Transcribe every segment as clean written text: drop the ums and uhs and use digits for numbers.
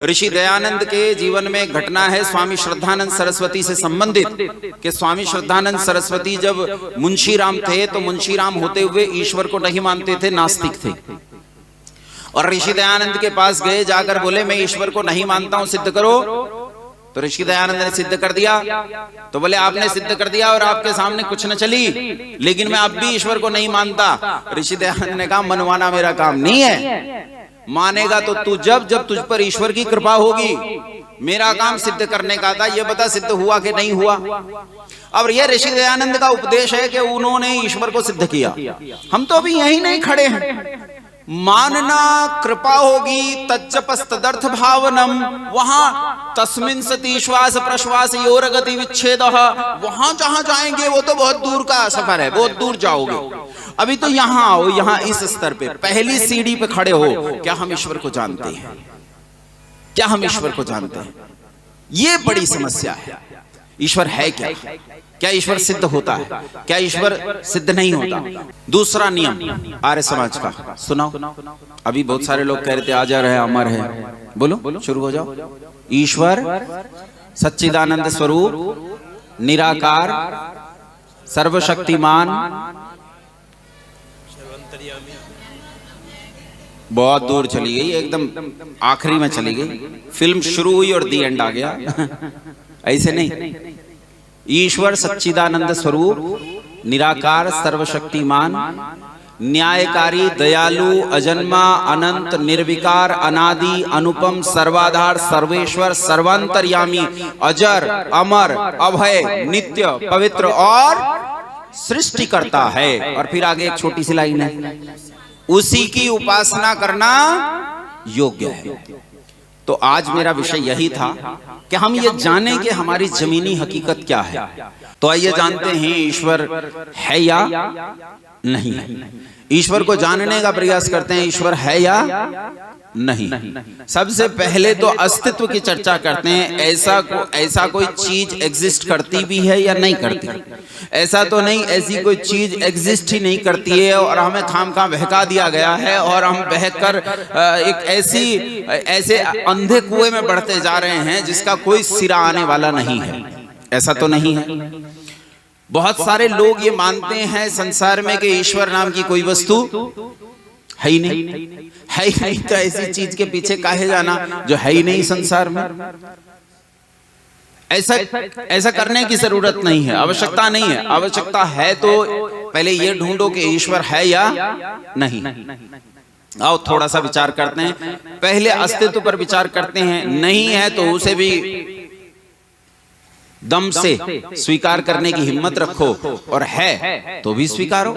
ऋषि दयानंद के जीवन में घटना है स्वामी श्रद्धानंद सरस्वती से संबंधित कि स्वामी श्रद्धानंद सरस्वती जब मुंशीराम थे तो मुंशीराम होते हुए ईश्वर को नहीं मानते थे, नास्तिक थे। और ऋषि दयानंद के पास गए, जाकर बोले मैं ईश्वर को नहीं मानता हूं, सिद्ध करो। तो ऋषि दयानंद ने सिद्ध कर दिया। तो बोले आपने सिद्ध कर दिया और आपके सामने कुछ न चली, लेकिन मैं अब भी ईश्वर को नहीं मानता। ऋषि दयानंद ने कहा मनवाना मेरा काम नहीं है, मानेगा तो तू जब तुझ पर ईश्वर की कृपा होगी। मेरा काम सिद्ध करने का था, ये बता सिद्ध हुआ कि नहीं हुआ। अब ये ऋषि दयानंद का उपदेश है कि उन्होंने ईश्वर को सिद्ध किया। हम तो अभी यहीं नहीं खड़े हैं। मानना कृपा होगी, तज्जपस्तदर्थ भावनम, वहां तस्मिन् सति श्वास प्रश्वास योर गति विच्छेदः, वहां जहां जाएंगे वो तो बहुत दूर का सफर है, बहुत दूर जाओगे। अभी तो यहां आओ, यहां इस स्तर पे पहली सीढ़ी पे खड़े हो। क्या हम ईश्वर को जानते हैं? क्या हम ईश्वर को जानते हैं? ये बड़ी समस्या है। ईश्वर है क्या? क्या ईश्वर सिद्ध होता है? क्या ईश्वर सिद्ध नहीं होता? दूसरा नियम आर्य समाज का सुनाओ। अभी बहुत सारे लोग कह रहे थे आजर है, अमर है। बोलो, शुरू हो जाओ। ईश्वर सच्चिदानंद स्वरूप, निराकार, सर्वशक्तिमान, बहुत दूर चली गई, एकदम आखिरी में चली गई। फिल्म शुरू हुई और दी एंड आ गया। ऐसे नहीं। ईश्वर सच्चिदानंद स्वरूप, निराकार, सर्वशक्तिमान, न्यायकारी, दयालु, अजन्मा, अनंत, निर्विकार, अनादि, अनुपम, सर्वाधार, सर्वेश्वर, सर्वांतर्यामी, अजर, अमर, अभय, नित्य, पवित्र और सृष्टि करता है। और फिर आगे एक छोटी सी लाइन है, उसी की उपासना करना योग्य है। तो आज मेरा विषय यही था कि हम ये जाने कि हमारी जमीनी हकीकत क्या है। तो आइए जानते हैं ईश्वर है या नहीं है। ईश्वर को जानने का प्रयास करते हैं, ईश्वर है या नहीं। सबसे पहले तो अस्तित्व की चर्चा करते हैं। ऐसा कोई चीज एग्जिस्ट करती भी है या नहीं करती? ऐसा तो नहीं, ऐसी कोई चीज एग्जिस्ट ही नहीं करती है और हमें खामखा बहका दिया गया है और हम बहकर एक ऐसे अंधे कुएं में बढ़ते जा रहे हैं जिसका कोई सिरा आने वाला नहीं है। ऐसा तो नहीं है। बहुत सारे लोग ये मानते हैं संसार में कि ईश्वर नाम की कोई वस्तु है ही नहीं। है ही नहीं तो ऐसी चीज के पीछे काहे जाना जो है ही नहीं संसार में। ऐसा करने की जरूरत नहीं है, आवश्यकता नहीं है। आवश्यकता है तो पहले ये ढूंढो कि ईश्वर है या नहीं। आओ थोड़ा सा विचार करते हैं। पहले अस्तित्व पर विचार करते हैं। नहीं है तो उसे भी दम से स्वीकार करने की हिम्मत रखो, और है तो भी स्वीकारो।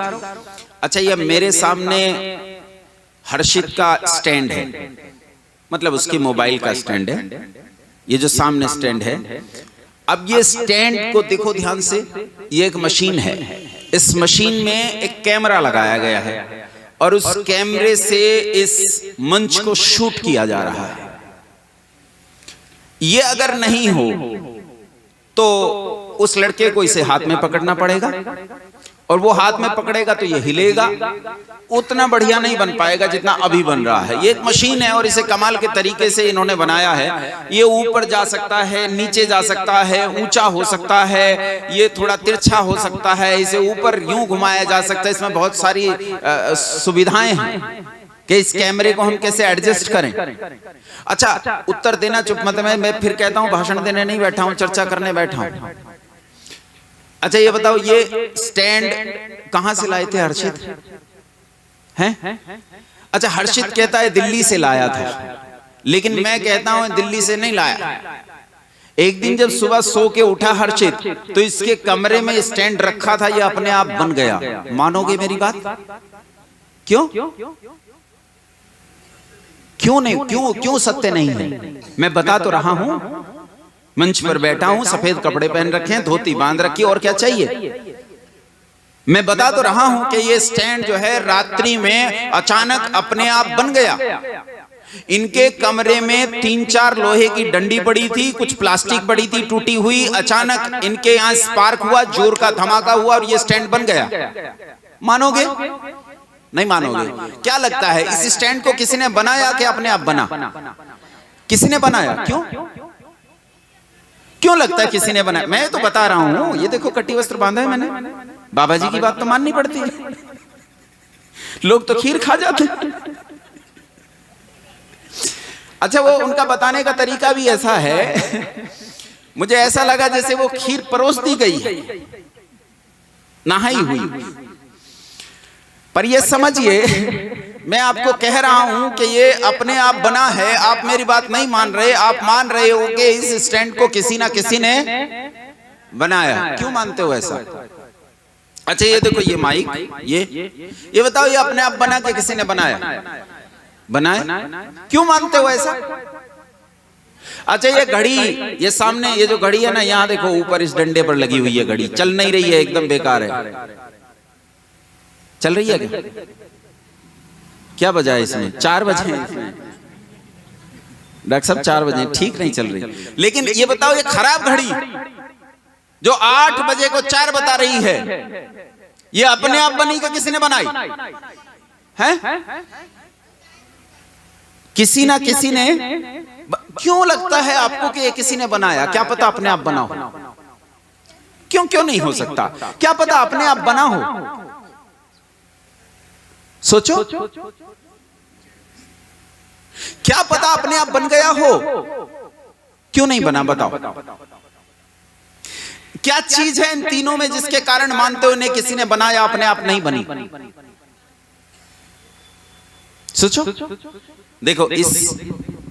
अच्छा, ये मेरे सामने हर्षित का स्टैंड है, मतलब उसके मोबाइल का स्टैंड है। ये जो सामने स्टैंड है, अब ये स्टैंड को देखो ध्यान से। ये एक मशीन है। इस मशीन में एक कैमरा लगाया गया है और उस कैमरे से इस मंच को शूट किया जा रहा है। ये अगर नहीं हो तो उस लड़के को इसे हाथ में पकड़ना पड़ेगा, और वो हाथ में पकड़ेगा तो ये हिलेगा। उतना बढ़िया नहीं बन पाएगा जितना अभी बन रहा है। ये एक मशीन है और इसे कमाल के तरीके से इन्होंने बनाया है। ये ऊपर जा सकता है, नीचे जा सकता है, ऊंचा हो सकता है, ये थोड़ा तिरछा हो सकता है, इसे ऊपर यूं घुमाया जा सकता है। इसमें बहुत सारी सुविधाएं हैं कि इस कैमरे को हम कैसे एडजस्ट करें। अच्छा, उत्तर देना चुप मत। मैं फिर कहता हूं भाषण देने नहीं बैठा हूं, चर्चा करने बैठा हूं। अच्छा ये बताओ, ये स्टैंड कहां से लाए थे हर्षित? हैं? अच्छा, हर्षित कहता है दिल्ली से लाया था, लेकिन मैं कहता हूं दिल्ली से नहीं लाया। एक दिन जब सुबह सो के उठा हर्षित तो इसके कमरे में स्टैंड रखा था, ये अपने आप बन गया। मानोगे मेरी बात? क्यों नहीं? क्यों सत्य नहीं है? मैं बता तो रहा हूं। मंच पर बैठा हूं, सफेद कपड़े पहन रखे हैं, धोती बांध रखी, और क्या चाहिए? मैं बता तो रहा हूं कि ये स्टैंड जो है रात्रि में अचानक अपने आप बन गया। इनके कमरे में 3-4 लोहे की डंडी पड़ी थी, कुछ प्लास्टिक पड़ी थी टूटी हुई। अचानक इनके यहाँ स्पार्क हुआ, जोर का धमाका हुआ और ये स्टैंड बन गया। मानोगे? नहीं मानोगे। क्या लगता है, इस स्टैंड को किसी ने बनाया कि अपने आप बना? किसी ने बनाया? क्यों क्यों लगता है किसी ने बनाया? मैं तो बता रहा हूं, ये देखो कटी वस्त्र बांधा है मैंने, बाबा जी की बात तो माननी पड़ती है। लोग तो खीर खा जाते। अच्छा, वो उनका बताने का तरीका भी ऐसा है, मुझे ऐसा लगा जैसे वो खीर परोस दी गई है, नहाई हुई। पर ये समझिए, मैं आपको कह रहा हूं कि ये अपने आप बना है। आप मेरी बात नहीं मान रहे, आप मान रहे हो कि इस स्टैंड को किसी ना किसी ने बनाया। क्यों मानते हो ऐसा? अच्छा, ये देखो ये माइक, ये बताओ, ये अपने आप बना के किसी ने बनाया? बनाया। क्यों मानते हो ऐसा? अच्छा, ये घड़ी, ये सामने ये जो घड़ी है ना, यहां देखो ऊपर इस डंडे पर लगी हुई है घड़ी, चल नहीं रही है, एकदम बेकार है। चल रही है क्या? क्या बजा है इसमें? 4 बजे डॉक्टर साहब, 4 बजे ठीक नहीं चल रही। लेकिन ये बताओ, ये खराब घड़ी जो 8 बजे को 4 बता रही है, ये अपने आप बनी कि किसी ने बनाई है? किसी ना किसी ने। क्यों लगता है आपको कि ये किसी ने बनाया? क्या पता अपने आप बना हो? क्यों नहीं हो सकता? क्या पता अपने आप बना हो? सोचो, क्या पता अपने आप बन गया हो? क्यों नहीं बना? बताओ, क्या चीज है इन तीनों में जिसके कारण मानते हो इन्हें किसी ने बनाया, अपने आप नहीं बनी? सोचो, देखो,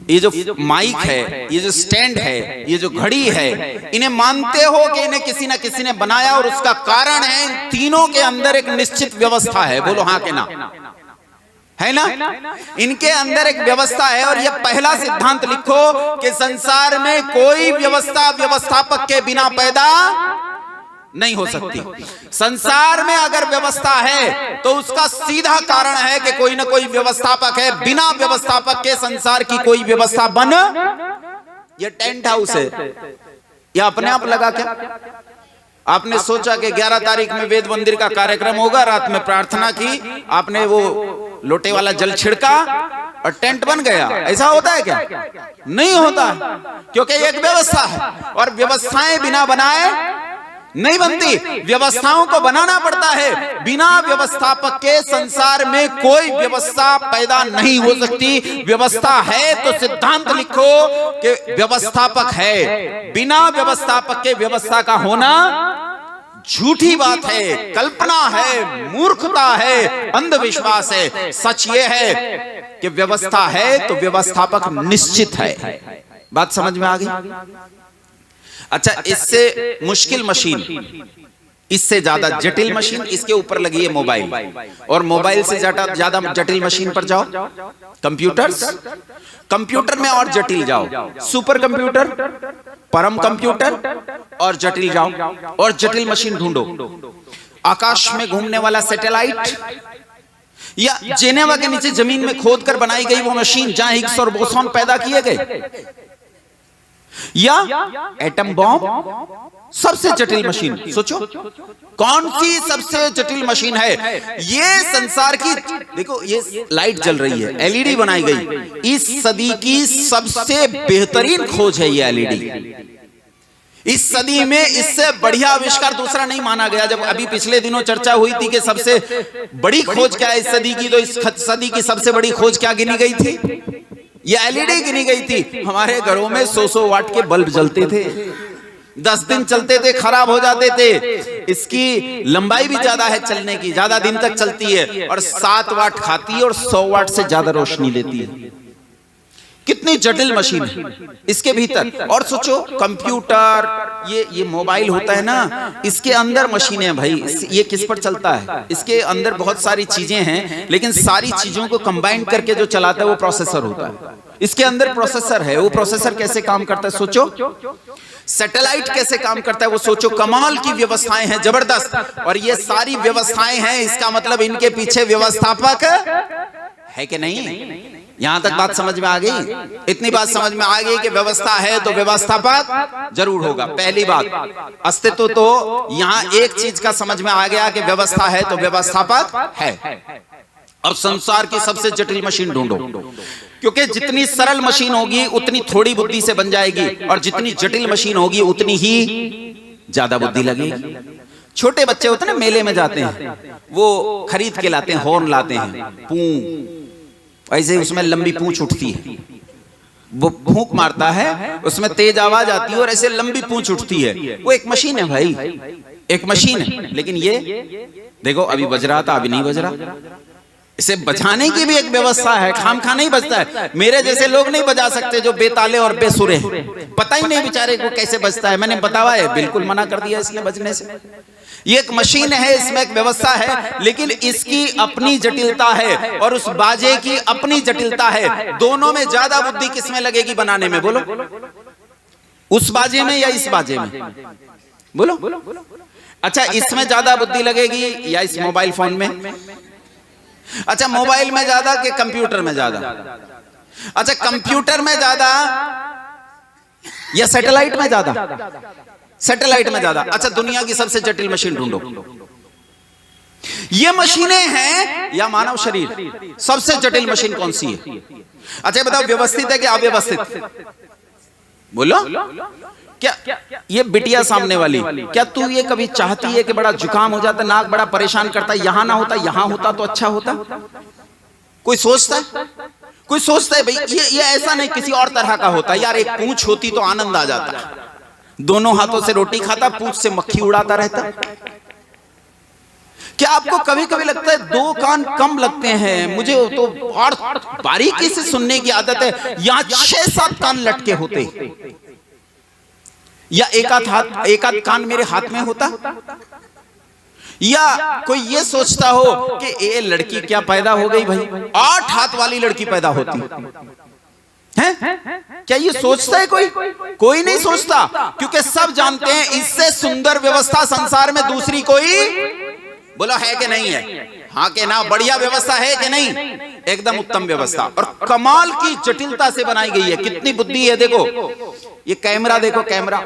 ये जो माइक है, ये जो स्टैंड है, ये जो घड़ी है, इन्हें मानते हो कि इन्हें किसी ना किसी ने बनाया, और उसका कारण है इन तीनों के अंदर एक निश्चित व्यवस्था है। बोलो हाँ के ना? है ना? इनके अंदर एक व्यवस्था है। और ये पहला सिद्धांत लिखो कि संसार में कोई व्यवस्था व्यवस्थापक के बिना पैदा नहीं हो सकती। संसार में अगर व्यवस्था है तो उसका सीधा कारण है कि कोई ना कोई व्यवस्थापक है। बिना व्यवस्थापक के संसार की कोई व्यवस्था बन। ये टेंट हाउस है, यह अपने आप लगा क्या? आपने सोचा कि 11 तारीख में वेद मंदिर का कार्यक्रम होगा, रात में प्रार्थना की, आपने वो लोटे वाला जल छिड़का और टेंट बन गया। ऐसा होता है क्या? नहीं होता, क्योंकि एक व्यवस्था है, और व्यवस्थाएं बिना बनाए नहीं बनती। व्यवस्थाओं को बनाना पड़ता है। बिना व्यवस्थापक के संसार में कोई व्यवस्था पैदा नहीं हो सकती। व्यवस्था है तो सिद्धांत लिखो कि व्यवस्थापक है। बिना व्यवस्थापक के व्यवस्था का होना झूठी बात है, कल्पना है, मूर्खता है, अंधविश्वास है। सच ये है कि व्यवस्था है तो व्यवस्थापक निश्चित है। बात समझ में आ गई? अच्छा, इससे मुश्किल मशीन, इससे ज्यादा जटिल मशीन इसके ऊपर लगी है मोबाइल, और मोबाइल से ज्यादा जटिल मशीन पर जाओ कंप्यूटर्स, कंप्यूटर में और जटिल जाओ सुपर कंप्यूटर, परम कंप्यूटर, और जटिल जाओ और जटिल मशीन ढूंढो। आकाश में घूमने वाला सैटेलाइट, या जेनेवा के नीचे जमीन में खोदकर बनाई गई वो मशीन जहां हिग्स और बोसॉन पैदा किए गए, या एटम बॉम्ब। सबसे जटिल मशीन सोचो, कौन सी सबसे जटिल मशीन है? ये संसार की, देखो ये लाइट जल रही है, एलईडी बनाई गई। इस सदी की सबसे बेहतरीन खोज है ये एलईडी। इस सदी में इससे बढ़िया आविष्कार दूसरा नहीं माना गया। जब अभी पिछले दिनों चर्चा हुई थी कि सबसे बड़ी खोज क्या है इस सदी की, तो इस सदी की सबसे बड़ी खोज क्या गिनी गई थी? ये एलईडी गिनी गई थी। हमारे घरों में 100 वाट के बल्ब जलते थे, 10 दिन चलते थे, खराब हो जाते थे। इसकी लंबाई भी ज्यादा है चलने की, ज्यादा दिन तक चलती है, और 7 वाट खाती है और 100 वाट से ज्यादा रोशनी लेती है। कितनी जटिल मशीन है इसके भीतर। और सोचो कंप्यूटर, ये मोबाइल होता है ना, इसके अंदर मशीनें भाई, ये किस पर चलता है? इसके अंदर बहुत सारी चीजें हैं, लेकिन सारी चीजों को कंबाइन करके जो चलाता है वो प्रोसेसर होता है। इसके अंदर प्रोसेसर है। वो प्रोसेसर कैसे काम करता है सोचो। सैटेलाइट कैसे काम करता है वो सोचो। कमाल की व्यवस्थाएं हैं, जबरदस्त। और ये सारी व्यवस्थाएं हैं, इसका मतलब इनके पीछे व्यवस्थापक है कि नहीं? यहां तक बात समझ में आ गई? इतनी बात समझ में आ गई कि व्यवस्था है तो व्यवस्थापक जरूर होगा। पहली बात, अस्तित्व तो यहां एक चीज का समझ में आ गया कि व्यवस्था है तो व्यवस्थापक है। अब संसार की सबसे जटिल मशीन ढूंढो। क्योंकि जितनी सरल मशीन होगी उतनी थोड़ी बुद्धि से बन जाएगी, और जितनी जटिल मशीन होगी उतनी ही ज्यादा बुद्धि लगेगी। छोटे बच्चे होते हैं ना, मेले में जाते हैं, वो खरीद के लाते हैं, हॉर्न लाते हैं, पूं, ऐसे उसमें लंबी पूंछ उठती है, वो फूंक मारता है, उसमें तेज आवाज आती है और ऐसे लंबी पूंछ उठती है। वो एक मशीन है भाई, एक मशीन है। लेकिन ये देखो, अभी बज रहा था, अभी नहीं बज रहा। इसे बजाने की भी एक व्यवस्था है, खामखा नहीं बजता है। मेरे जैसे लोग नहीं बजा सकते जो बेताले और बेसुरे हैं, पता ही नहीं बेचारे को कैसे बजता है। मैंने बतावा है, बिल्कुल मना कर दिया इसने बजने से। ये एक मशीन है, इसमें एक व्यवस्था है, लेकिन इसकी अपनी जटिलता है और उस बाजे की अपनी जटिलता है। दोनों में ज्यादा बुद्धि किसमें लगेगी बनाने में, बोलो? उस बाजे में या इस बाजे में, बोलो? अच्छा, इसमें ज्यादा बुद्धि लगेगी या इस मोबाइल फोन में? अच्छा, मोबाइल में ज्यादा कि कंप्यूटर में ज्यादा? अच्छा, कंप्यूटर में ज्यादा या सैटेलाइट में ज्यादा? सैटेलाइट में ज्यादा। अच्छा, दुनिया की सबसे जटिल मशीन ढूंढो। ये मशीनें हैं या मानव शरीर? सबसे जटिल मशीन कौन सी है? अच्छा बताओ, व्यवस्थित है कि अव्यवस्थित? बोलो। क्या ये बिटिया सामने वाली, क्या तू ये कभी चाहती है कि बड़ा जुकाम हो जाता, नाक बड़ा परेशान करता, यहां ना होता यहां होता तो अच्छा होता? कोई सोचता है? कोई सोचता है भाई ये ऐसा नहीं, किसी और तरह का होता यार, एक पूंछ होती तो आनंद आ जाता, दोनों हाथों से रोटी खाता, पूंछ से मक्खी उड़ाता रहता। क्या आपको कभी कभी लगता है दो कान कम लगते हैं? मुझे तो और बारीकी से सुनने की आदत है, यहां 6-7 कान लटके होते, या एक आध कान मेरे हाथ में होता। या कोई ये सोचता हो कि ये लड़की क्या पैदा हो गई भाई, 8 हाथ वाली लड़की पैदा होती है? क्या ये सोचता है कोई? कोई नहीं सोचता, क्योंकि सब जानते हैं इससे सुंदर व्यवस्था संसार में दूसरी कोई, बोलो है कि नहीं है? हाँ के ना? बढ़िया व्यवस्था है कि नहीं? एकदम उत्तम व्यवस्था, और कमाल की जटिलता से बनाई गई है। कितनी बुद्धि है देखो। ये कैमरा देखो, कैमरा,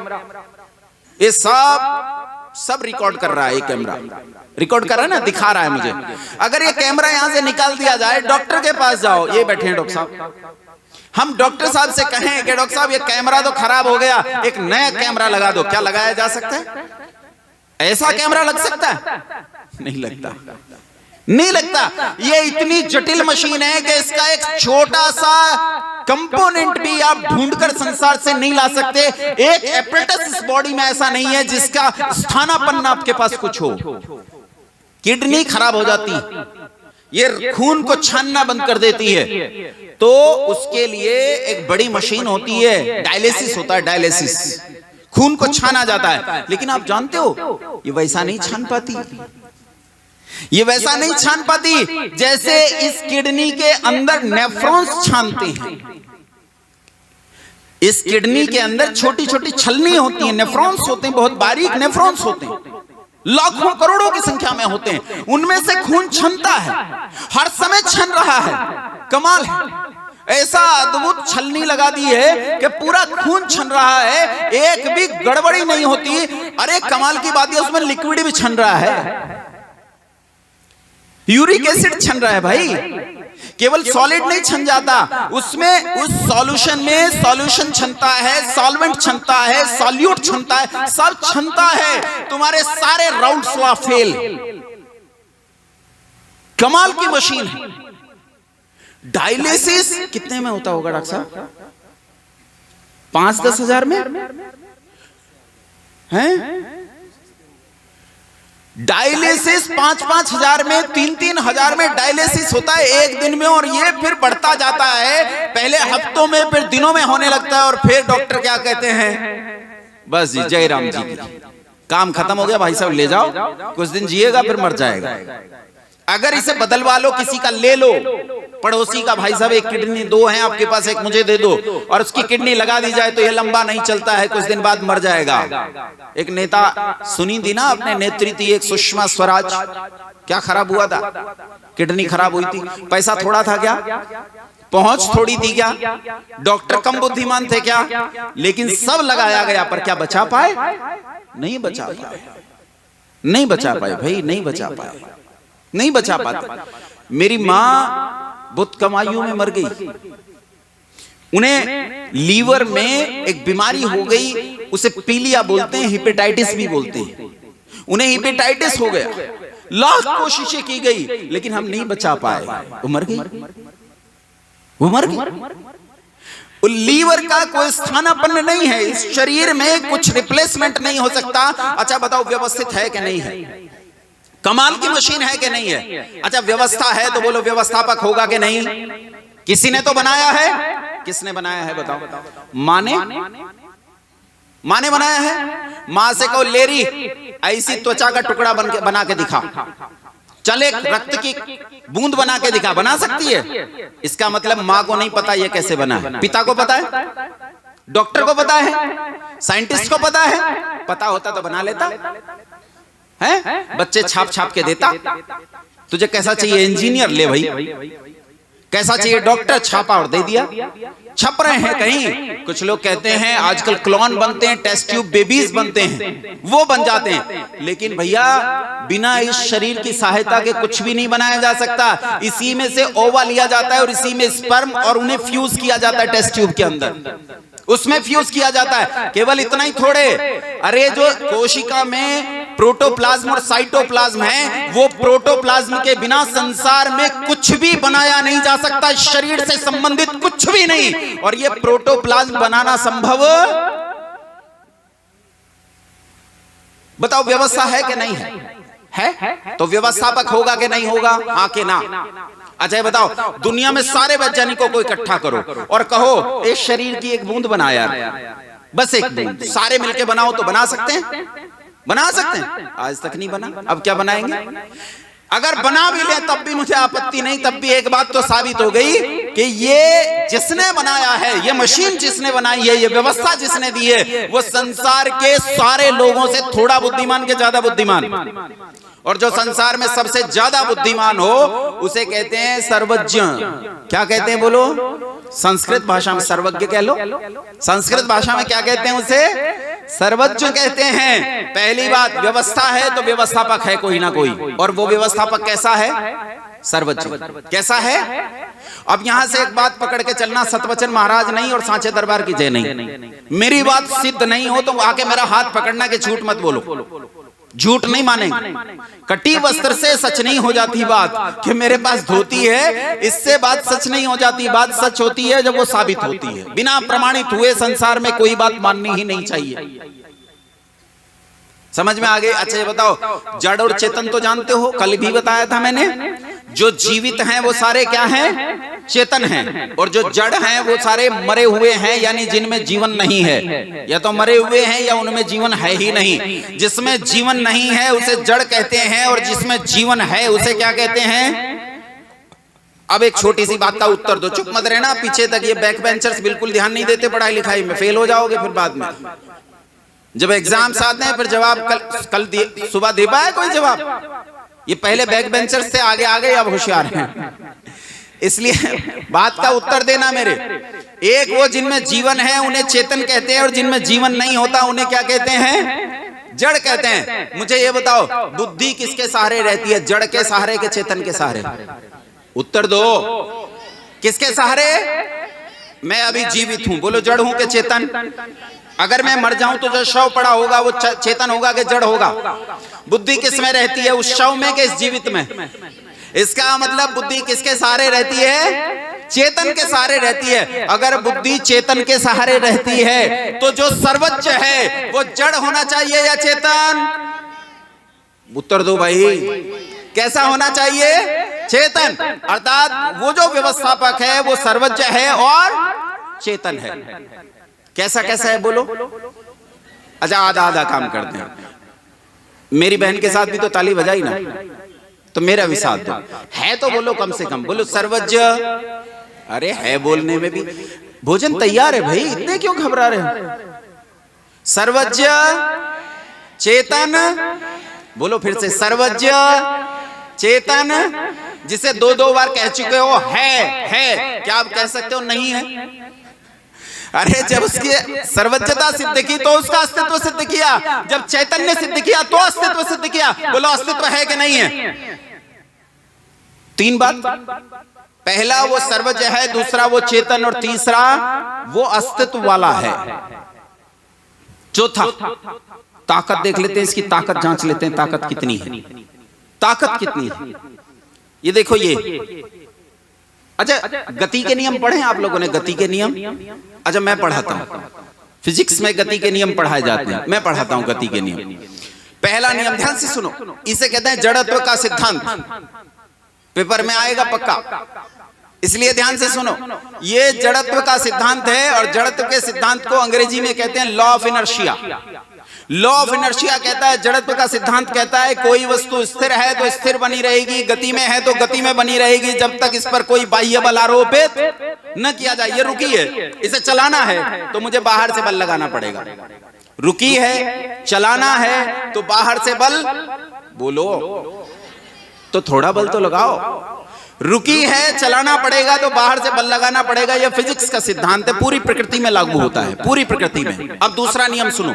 ये सब रिकॉर्ड कर रहा है। ये कैमरा रिकॉर्ड कर रहा है ना, दिखा रहा है मुझे। अगर ये कैमरा यहां से निकाल दिया जाए, डॉक्टर के पास जाओ, ये बैठे हैं डॉक्टर साहब, हम डॉक्टर साहब से कहें कि डॉक्टर साहब ये कैमरा तो खराब हो गया, एक नया कैमरा लगा दो, क्या लगाया जा सकता है? ऐसा कैमरा लग सकता है? नहीं लगता, नहीं लगता। ये इतनी जटिल मशीन है कि इसका एक छोटा सा कंपोनेंट भी आप ढूंढकर संसार से नहीं ला सकते। एक एपरेटस इस बॉडी में ऐसा नहीं है जिसका स्थानापन्न आपके पास कुछ हो। किडनी खराब हो जाती, ये खून को छानना बंद कर देती है, तो उसके लिए एक बड़ी मशीन होती है, डायलिसिस होता है, डायलिसिस, खून को छाना जाता है। लेकिन आप जानते हो ये वैसा नहीं छान पाती, ये वैसा नहीं छान पाती जैसे इस किडनी के अंदर नेफ्रॉन्स छानते हैं। इस किडनी के अंदर छोटी छोटी छलनी होती हैं, नेफ्रॉन्स होते हैं, बहुत बारीक नेफ्रॉन्स होते हैं, लाखों करोड़ों की संख्या में होते हैं। उनमें से खून छनता है, हर समय छन रहा है। कमाल है, ऐसा अद्भुत छलनी लगा दी है कि पूरा खून छन रहा है, एक भी गड़बड़ी नहीं होती। अरे कमाल की बात है, उसमें लिक्विड भी छन रहा है, यूरिक एसिड छन रहा है भाई, केवल सॉलिड नहीं छन जाता, उसमें उस सॉल्यूशन में सॉल्यूशन छनता है, सॉल्वेंट छनता है, सॉल्यूट छनता है, सब छनता है। तुम्हारे सारे राउंड्स हुआ फेल। कमाल की मशीन है। डायलिसिस कितने में होता होगा डॉक्टर साहब? 5-10 हजार में हैं? डायलिसिस 5-5 हजार में, 3-3 हजार में डायलिसिस होता है एक दिन में, और ये फिर बढ़ता जाता है। पहले हफ्तों में, फिर दिनों में होने लगता है, और फिर डॉक्टर क्या कहते हैं? बस जी, जय राम जी की, काम खत्म हो गया भाई साहब, ले जाओ, कुछ दिन जिएगा फिर मर जाएगा। अगर इसे बदलवा लो, किसी का ले लो, पड़ोसी का, भाई साहब एक किडनी, 2 हैं आपके पास, एक मुझे दे दो, और उसकी किडनी लगा दी जाए तो ये लंबा नहीं चलता है, कुछ दिन बाद मर जाएगा। एक नेता सुनी थी ना आपने, नेत्री थी एक, सुषमा स्वराज, क्या खराब हुआ था? किडनी खराब हुई थी। पैसा थोड़ा था क्या? पहुंच थोड़ी थी क्या? डॉक्टर कम बुद्धिमान थे क्या? लेकिन सब लगाया गया, पर क्या बचा पाए? नहीं बचा पाए, नहीं बचा पाए भाई, नहीं बचा पाए, नहीं बचा पाते। मेरी माँ बहुत कम आयु में मर गई, उन्हें लीवर में एक बीमारी हो गई, उसे पीलिया बोलते हैं, हिपेटाइटिस भी बोलते हैं। उन्हें हिपेटाइटिस हो गया, लाख कोशिशें की गई लेकिन हम नहीं बचा पाए, वो मर गई, वो मर गई। लीवर का कोई स्थानापन्न नहीं है, इस शरीर में कुछ रिप्लेसमेंट नहीं हो सकता। अच्छा बताओ व्यवस्थित है कि नहीं है? कमाल की मशीन है कि नहीं है? अच्छा व्यवस्था है तो बोलो व्यवस्थापक होगा कि नहीं? किसी ने तो बनाया है। किसने बनाया है बताओ? माँ ने बनाया है। माँ से कहो लेरी ऐसी त्वचा का टुकड़ा बना के दिखा, चले रक्त की बूंद बना के दिखा, बना सकती है? इसका मतलब माँ को नहीं पता ये कैसे बना है। पिता को पता है, डॉक्टर को पता है, साइंटिस्ट को पता है। पता होता तो बना लेता है, बच्चे छाप छाप के देता। तुझे कैसा चाहिए इंजीनियर, ले भाई। कैसा चाहिए डॉक्टर, छापा और दे दिया। छप रहे हैं कहीं। कुछ लोग कहते हैं आजकल क्लोन बनते हैं, टेस्ट ट्यूब बेबीज बनते हैं, वो बन जाते हैं। लेकिन भैया बिना इस शरीर की सहायता के कुछ भी नहीं बनाया जा सकता। इसी में से ओवा लिया जाता है और इसी में स्पर्म, और उन्हें फ्यूज किया जाता है टेस्ट ट्यूब के अंदर, उसमें फ्यूज किया जाता है। केवल इतना ही थोड़े, अरे जो कोशिका में प्रोटोप्लाज्म और साइटोप्लाज्म है, वो प्रोटोप्लाज्म के बिना संसार में कुछ भी बनाया नहीं जा सकता, शरीर से संबंधित कुछ भी नहीं। और ये प्रोटोप्लाज्म बनाना संभव, बताओ व्यवस्था है कि नहीं है? तो व्यवस्थापक होगा कि नहीं होगा? हाँ कि ना? अच्छा ये बताओ, दुनिया में सारे वैज्ञानिकों को इकट्ठा करो और कहो इस शरीर की एक बूंद बना यार, बस एक बूंद, सारे मिलके बनाओ तो बना सकते हैं? बना सकते हैं? आज तक नहीं बना, अब क्या बनाएंगे? अगर बना भी ले तब भी मुझे आपत्ति नहीं। तब भी एक बात तो साबित हो गई कि ये जिसने बनाया है, ये मशीन जिसने बनाई है, ये व्यवस्था जिसने दी है, वो संसार के सारे लोगों से थोड़ा बुद्धिमान के ज्यादा बुद्धिमान। और जो संसार में सबसे ज्यादा बुद्धिमान हो उसे कहते हैं सर्वज्ञ। क्या कहते हैं बोलो? संस्कृत भाषा में सर्वज्ञ कह लो, संस्कृत भाषा में क्या कहते हैं उसे? सर्वज्ञ कहते हैं। पहली बात, व्यवस्था है तो व्यवस्थापक है कोई ना कोई, और वो व्यवस्थापक कैसा है? सर्वज्ञ। कैसा है? अब यहां से एक बात पकड़ के चलना, सतवचन महाराज नहीं और सांचे दरबार की जय नहीं। मेरी बात सिद्ध नहीं हो तो आके मेरा हाथ पकड़ना कि झूठ मत बोलो, झूठ नहीं मानेंगे। कटी वस्त्र से सच नहीं हो जाती बात कि मेरे पास धोती है, इससे बात सच नहीं हो जाती। बात सच होती है जब वो साबित होती है। बिना प्रमाणित हुए संसार में कोई बात माननी ही नहीं चाहिए। समझ में आ गई? अच्छा ये बताओ, जड़ और चेतन तो जानते हो, कल भी बताया था मैंने। जो जीवित हैं वो सारे क्या हैं? चेतन हैं। और जो जड़ हैं वो सारे मरे हुए हैं, यानी जिनमें जीवन नहीं है। या तो मरे हुए हैं या उनमें जीवन है ही नहीं। जिसमें जीवन नहीं है उसे जड़ कहते हैं, और जिसमें जीवन है उसे क्या कहते हैं? अब एक छोटी सी बात का उत्तर दो, चुप मत रहना पीछे तक। ये बैक बेंचर्स बिल्कुल ध्यान नहीं देते पढ़ाई लिखाई में, फेल हो जाओगे फिर बाद में। जब एग्जाम्स आते हैं फिर जवाब कल सुबह दे पाया कोई जवाब? ये पहले बैक बेंचर्स थे, आगे आ गए, अब होशियार हैं। इसलिए बात का उत्तर देना मेरे। एक वो जिनमें जीवन है उन्हें चेतन कहते हैं, और जिनमें जीवन नहीं होता उन्हें क्या कहते हैं? जड़ कहते हैं। मुझे ये बताओ, बुद्धि किसके सहारे रहती है? जड़ के सहारे के चेतन के सहारे? उत्तर दो, किसके सहारे? मैं अभी जीवित हूं, बोलो जड़ हूं के चेतन? अगर मैं मर जाऊं तो जो शव पड़ा होगा वो चेतन होगा कि जड़ होगा? बुद्धि किस में रहती है? उस शव में कि इस जीवित में? इसका मतलब बुद्धि किसके सहारे रहती है? चेतन के सहारे रहती है। अगर बुद्धि चेतन के सहारे रहती है तो जो सर्वोच्च है वो जड़ होना चाहिए या चेतन? उत्तर दो भाई, कैसा होना चाहिए? चेतन। अर्थात वो जो व्यवस्थापक है वो सर्वोच्च है और चेतन है। कैसा कैसा है बोलो? अच्छा आधा आधा काम करते हैं। मेरी बहन के साथ भी तो ताली बजाई ना, तो मेरा भी साथ दो। है तो बोलो कम से कम, बोलो सर्वज्ञ। अरे है बोलने में भी। भोजन तैयार है भाई, इतने क्यों घबरा रहे हो? सर्वज्ञ चेतन, बोलो फिर से, सर्वज्ञ चेतन, जिसे दो दो बार कह चुके हो है। क्या आप कह सकते हो नहीं है? अरे जब उसकी सर्वज्ञता सिद्ध की तो उसका अस्तित्व सिद्ध किया, जब चैतन्य सिद्ध किया तो अस्तित्व सिद्ध किया। बोलो अस्तित्व है कि नहीं है? तीन बात। पहला वो सर्वजय है, दूसरा वो चेतन, और तीसरा वो अस्तित्व वाला है। चौथा ताकत देख लेते हैं, इसकी ताकत जांच लेते हैं, ताकत कितनी है, ताकत कितनी है। ये देखो ये, अच्छा गति के नियम पढ़े आप लोगों ने? गति के नियम, अच्छा मैं पढ़ाता हूं, फिजिक्स में गति के नियम पढ़ाए जाते हैं, मैं पढ़ाता हूं गति के नियम। पहला नियम ध्यान से सुनो, इसे कहते हैं जड़त्व का सिद्धांत, पेपर में आएगा पक्का, इसलिए ध्यान से सुनो। ये जड़त्व का सिद्धांत है, और जड़त्व के सिद्धांत को अंग्रेजी में कहते हैं law of inertia. Law of inertia कहता है, जड़त्व का सिद्धांत कहता है कोई वस्तु स्थिर है तो स्थिर बनी रहेगी, गति में है तो गति में बनी रहेगी, जब तक इस पर कोई बाह्य बल आरोपित न किया जाए। ये रुकी है, इसे चलाना है तो मुझे बाहर से बल लगाना पड़ेगा। रुकी है, चलाना है तो बाहर से बल, बोलो तो थोड़ा बल तो लगाओ। रुकी है, चलाना पड़ेगा तो बाहर से बल लगाना पड़ेगा। यह फिजिक्स का सिद्धांत है, पूरी प्रकृति में लागू होता है, पूरी प्रकृति में। अब दूसरा नियम सुनो,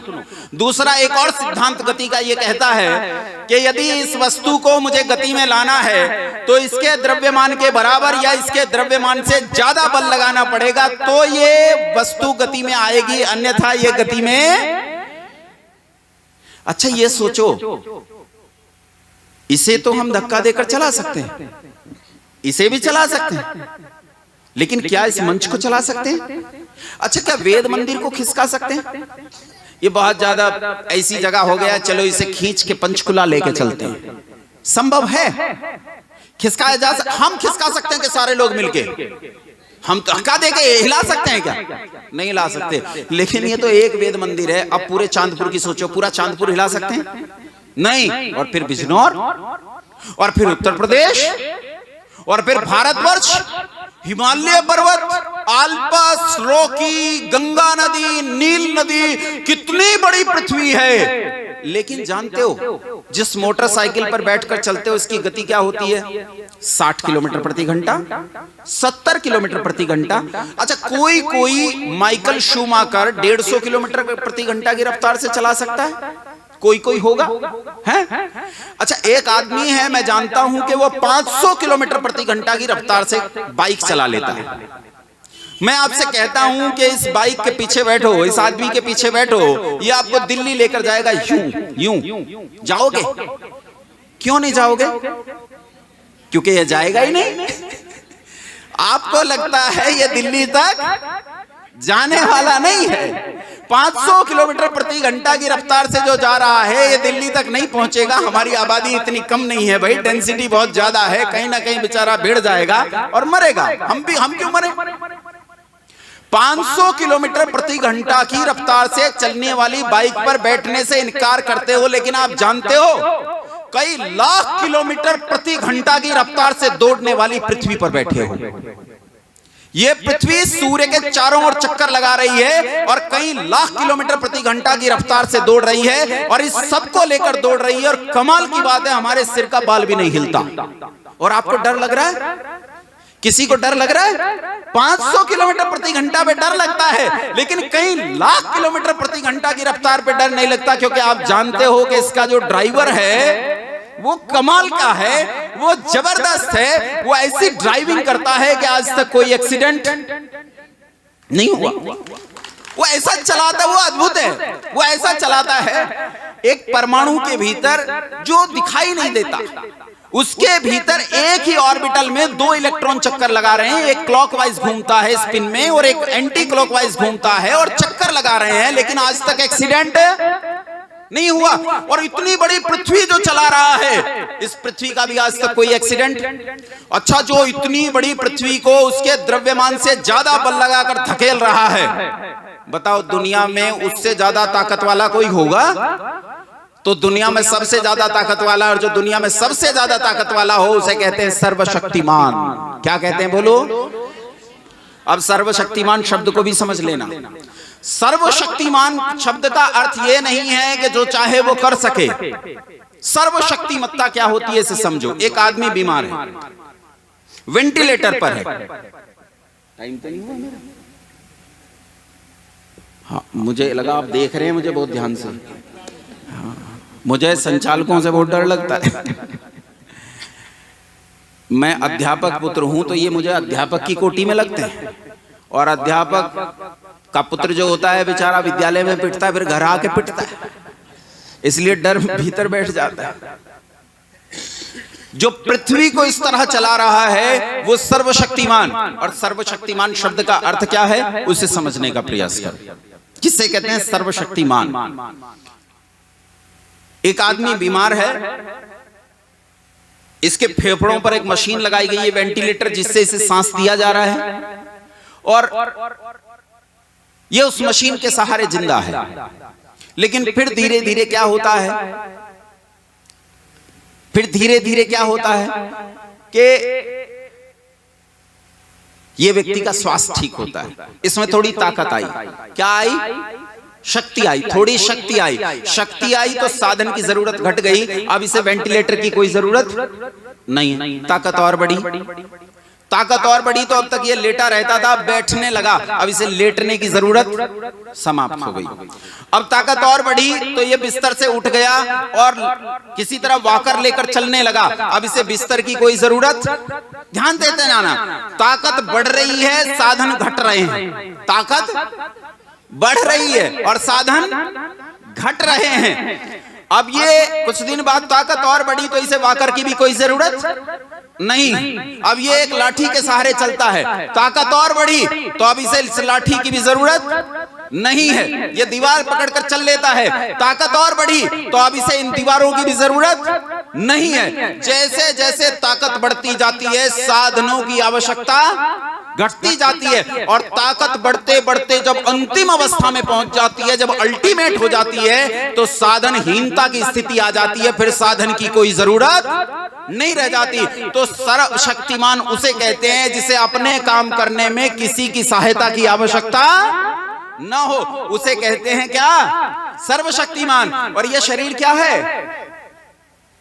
दूसरा एक और सिद्धांत गति का ये कहता है कि यदि इस वस्तु को मुझे गति में लाना है तो इसके द्रव्यमान के बराबर या इसके द्रव्यमान से ज्यादा बल लगाना पड़ेगा, तो ये वस्तु गति में आएगी, अन्यथा ये गति में। अच्छा ये सोचो, इसे तो हम धक्का देकर चला सकते हैं, इसे भी चला सकते हैं, लेकिन क्या इस मंच को चला सकते हैं? अच्छा क्या वेद मंदिर को खिसका सकते हैं? ये बहुत ज्यादा ऐसी जगह हो गया, चलो इसे खींच के पंचकुला लेके चलते हैं। संभव है, खिसकाया जा हम खिसका सकते हैं कि सारे लोग मिलके हम धक्का देके हिला सकते हैं क्या? नहीं हिला सकते। लेकिन ये तो एक वेद मंदिर है, अब पूरे चांदपुर की सोचो, पूरा चांदपुर हिला सकते हैं? नहीं। और फिर बिजनौर, और फिर उत्तर प्रदेश, और फिर भारतवर्ष, हिमालय पर्वत, आल्पस, रॉकी, गंगा नदी, नील नदी, कितनी बड़ी पृथ्वी है। लेकिन जानते हो जिस मोटरसाइकिल पर बैठकर चलते हो इसकी गति क्या होती है? 60 किलोमीटर प्रति घंटा, 70 किलोमीटर प्रति घंटा। अच्छा कोई माइकल शूमाकर 150 किलोमीटर प्रति घंटा की रफ्तार से चला सकता है? कोई होगा है? अच्छा एक आदमी है, मैं जानता हूं कि वो 500 किलोमीटर प्रति घंटा की रफ्तार से बाइक चला लेता है। मैं आपसे कहता हूं कि इस बाइक के पीछे बैठो, इस आदमी के पीछे बैठो, ये आपको दिल्ली लेकर जाएगा, यूं जाओगे? क्यों नहीं जाओगे? क्योंकि ये जाएगा ही नहीं। आपको लगता है ये दिल्ली तक जाने वाला नहीं है। 500 किलोमीटर प्रति घंटा की रफ्तार से जो जा रहा है ये दिल्ली तक नहीं पहुंचेगा। हमारी आबादी इतनी कम नहीं है भाई, डेंसिटी बहुत ज्यादा है, कहीं ना कहीं बेचारा भिड़ जाएगा और मरेगा। हम क्यों मरे? 500 किलोमीटर प्रति घंटा की रफ्तार से चलने वाली बाइक पर बैठने से इनकार करते हो, लेकिन आप जानते हो कई लाख किलोमीटर प्रति घंटा की रफ्तार से दौड़ने वाली पृथ्वी पर बैठे हो। ये पृथ्वी सूर्य के चारों ओर चक्कर लगा रही है और कई लाख किलोमीटर प्रति घंटा की रफ्तार से दौड़ रही है, और इस सब को लेकर दौड़ रही है। और कमाल की बात है हमारे सिर का बाल भी नहीं हिलता। और आपको डर लग रहा है? किसी को डर लग रहा है? 500 किलोमीटर प्रति घंटा पे डर लगता है, लेकिन कई लाख किलोमीटर प्रति घंटा की रफ्तार पे डर नहीं लगता, क्योंकि आप जानते हो कि इसका जो ड्राइवर है वो कमाल का है, वो जबरदस्त है, वो ऐसी ड्राइविंग करता है कि आज तक कोई एक्सीडेंट नहीं हुआ। वो ऐसा चलाता है, वो अद्भुत है, वो ऐसा चलाता है। एक परमाणु के भीतर जो दिखाई नहीं देता, उसके भीतर एक ही ऑर्बिटल में 2 इलेक्ट्रॉन चक्कर लगा रहे हैं। एक क्लॉकवाइज घूमता है स्पिन में और एक एंटी क्लॉकवाइज घूमता है, और चक्कर लगा रहे हैं, लेकिन आज तक एक्सीडेंट नहीं हुआ। और इतनी बड़ी पृथ्वी जो चला रहा है, इस पृथ्वी का भी आज तक कोई एक्सीडेंट। अच्छा जो इतनी बड़ी पृथ्वी को उसके द्रव्यमान से ज्यादा बल लगाकर धकेल रहा है, बताओ दुनिया में उससे ज्यादा ताकत वाला कोई होगा? तो दुनिया में सबसे ज्यादा ताकत वाला, और जो दुनिया में सबसे ज्यादा ताकत वाला हो उसे कहते हैं सर्वशक्तिमान। क्या कहते हैं बोलो? अब सर्वशक्तिमान शब्द को भी समझ लेना। सर्वशक्तिमान शब्द का अर्थ यह नहीं है कि जो चाहे वो कर सके। सर्वशक्तिमत्ता क्या होती है इसे समझो। एक आदमी बीमार है, वेंटिलेटर पर है। टाइम तो नहीं हुआ मेरा? हाँ मुझे लगा आप देख रहे हैं मुझे बहुत ध्यान से। हाँ, मुझे संचालकों से बहुत डर लगता है। मैं अध्यापक पुत्र हूं तो ये मुझे अध्यापक की कोटि में लगते हैं, और अध्यापक का पुत्र जो होता है बेचारा विद्यालय में पिटता है, फिर घर आके पिटता है, इसलिए डर भीतर बैठ जाता है। जो पृथ्वी को इस तरह चला रहा है वो सर्वशक्तिमान, और सर्वशक्तिमान शब्द का अर्थ क्या है उसे समझने का प्रयास करें। किससे कहते हैं सर्वशक्तिमान? एक आदमी बीमार है, इसके फेफड़ों पर एक मशीन लगाई गई है, वेंटिलेटर, जिससे इसे सांस दिया जा रहा है, और ये उस मशीन के सहारे जिंदा है। लेकिन फिर धीरे धीरे क्या होता है, फिर धीरे धीरे क्या होता है कि ये व्यक्ति का स्वास्थ्य ठीक होता है, इसमें थोड़ी ताकत आई। क्या आई? शक्ति आई, थोड़ी शक्ति आई। शक्ति आई तो साधन की जरूरत घट गई, अब इसे वेंटिलेटर की कोई जरूरत नहीं, ताकत और बढ़ी, ताकत और बढ़ी, तो अब तक ये लेटा रहता था, बैठने लगा, अब इसे लेटने की जरूरत समाप्त हो गई। अब ताकत और बढ़ी तो ये बिस्तर से उठ गया और किसी तरह वॉकर लेकर चलने लगा, अब इसे बिस्तर की कोई जरूरत। ध्यान देते ना, ताकत बढ़ रही है, साधन घट रहे हैं। ताकत बढ़ रही है और साधन घट रहे हैं। अब ये कुछ दिन बाद ताकत और बढ़ी तो इसे वॉकर की भी कोई जरूरत नहीं, अब ये एक लाठी के सहारे चलता है। ताकत और बढ़ी तो अब इसे इस लाठी की भी जरूरत नहीं है, ये दीवार पकड़कर चल लेता है। ताकत और बढ़ी तो अब इसे इन दीवारों की भी जरूरत नहीं है। जैसे जैसे ताकत बढ़ती जाती है साधनों की आवश्यकता घटती जाती है, और ताकत बढ़ते बढ़ते जब अंतिम अवस्था में पहुंच जाती है, जब अल्टीमेट हो जाती है, तो साधनहीनता की स्थिति आ जाती है, फिर साधन की कोई जरूरत नहीं रह जाती। तो सर्वशक्तिमान उसे कहते हैं जिसे अपने काम करने में किसी की सहायता की आवश्यकता ना हो, उसे कहते हैं क्या? सर्वशक्तिमान। और यह शरीर क्या है?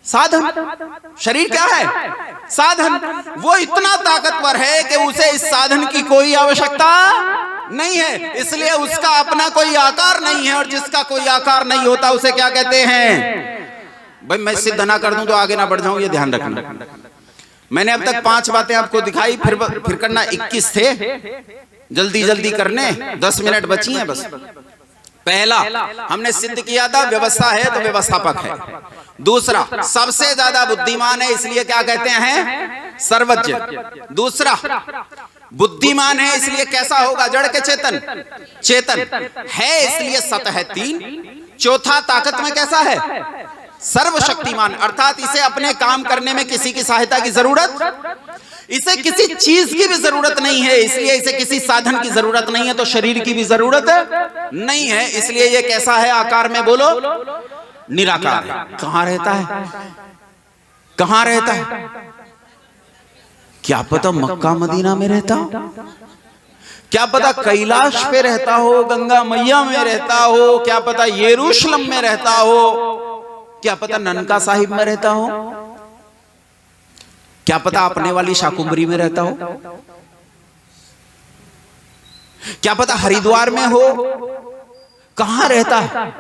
साधन। शरीर क्या है? साधन। वो इतना ताकतवर है कि उसे इस साधन की कोई आवश्यकता नहीं है, इसलिए उसका अपना कोई आकार नहीं है, और जिसका कोई आकार नहीं होता उसे क्या कहते हैं? भाई मैं सिद्ध ना कर दूं तो आगे ना बढ़ जाऊं, ये ध्यान रखना। मैंने अब तक 5 बातें आपको दिखाई, फिर करना 21 थे, जल्दी जल्दी करने, 10 मिनट बची हैं बस। पहला हमने सिद्ध किया था व्यवस्था है तो व्यवस्थापक है। दूसरा सबसे ज्यादा बुद्धिमान है, इसलिए क्या कहते हैं? सर्वज्ञ। दूसरा बुद्धिमान है, इसलिए कैसा होगा? जड़ के चेतन, चेतन है इसलिए सत है 3। चौथा ताकत में कैसा है? सर्वशक्तिमान, अर्थात इसे अपने काम करने में किसी की सहायता की जरूरत, इसे किसी चीज की भी जरूरत नहीं है, इसलिए इसे किसी साधन की जरूरत नहीं है, तो शरीर की भी जरूरत नहीं है, इसलिए ये कैसा है? आकार में बोलो, निराकार है। कहां रहता है? कहां रहता है? क्या पता मक्का मदीना में रहता हो, क्या पता कैलाश पे रहता हो, गंगा मैया में रहता हो, क्या पता यरूशलेम में रहता हो, क्या पता ननका साहिब में रहता हो, क्या पता अपने वाली शाकुंभरी में रहता हो, क्या पता हरिद्वार में हो। कहां रहता है?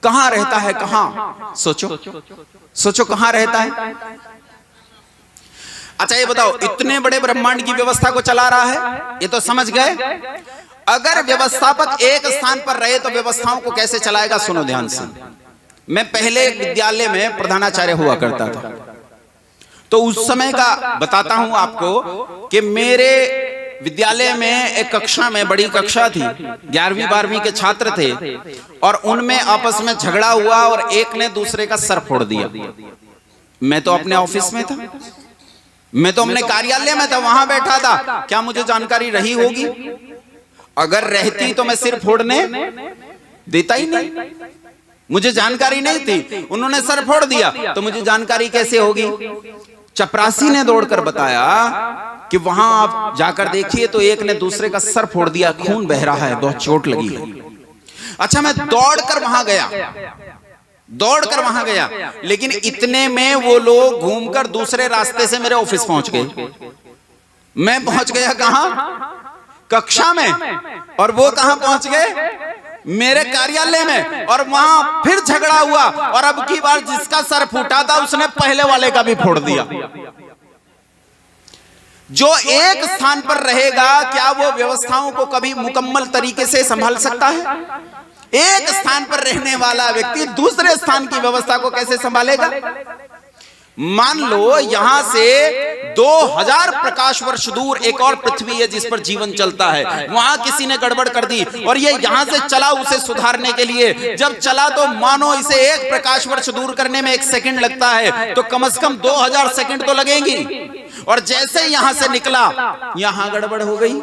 कहां रहता है? कहां? सोचो, सोचो कहां रहता है? अच्छा ये बताओ, इतने बड़े ब्रह्मांड की व्यवस्था को चला रहा है, ये तो समझ गए। अगर व्यवस्थापक एक स्थान पर रहे तो व्यवस्थाओं को कैसे चलाएगा? सुनो ध्यान से। मैं पहले एक विद्यालय में प्रधानाचार्य हुआ करता था, तो उस समय का बताता हूं आपको कि मेरे विद्यालय में एक कक्षा में, बड़ी कक्षा थी, 11वीं 12वीं के छात्र थे, और उनमें आपस में झगड़ा हुआ और एक ने दूसरे का सर फोड़ दिया। मैं तो अपने ऑफिस में था, मैं तो अपने कार्यालय में था, वहां बैठा था, क्या मुझे जानकारी रही होगी? अगर रहती तो मैं सिर फोड़ने देता ही नहीं, मुझे जानकारी नहीं थी। उन्होंने सर फोड़ दिया तो मुझे जानकारी कैसे होगी? चपरासी ने दौड़कर बताया कि वहां आप जाकर देखिए तो एक ने दूसरे का सर फोड़ दिया, खून बह रहा है, बहुत चोट लगी है। अच्छा मैं दौड़कर वहां गया, दौड़कर वहां गया, लेकिन इतने में वो लोग घूमकर दूसरे रास्ते से मेरे ऑफिस पहुंच गए। मैं पहुंच गया कहां? कक्षा में, और वो कहां पहुंच गए? मेरे कार्यालय में, और वहां फिर झगड़ा हुआ, और अब की बार जिसका सर फूटा था उसने पहले वाले का भी फोड़ दिया। जो एक स्थान पर रहेगा क्या वो व्यवस्थाओं को कभी मुकम्मल तरीके से संभाल सकता है? एक स्थान पर रहने वाला व्यक्ति दूसरे स्थान की व्यवस्था को कैसे संभालेगा? मान लो यहां से 2000 प्रकाश वर्ष दूर एक और पृथ्वी है जिस पर जीवन चलता है, वहां किसी ने गड़बड़ कर दी और ये यहां से चला उसे सुधारने के लिए। जब चला तो मानो इसे 1 प्रकाश वर्ष दूर करने में 1 सेकंड लगता है, तो कम से कम 2000 सेकंड तो लगेंगी। और जैसे यहां से निकला यहां गड़बड़ हो गई,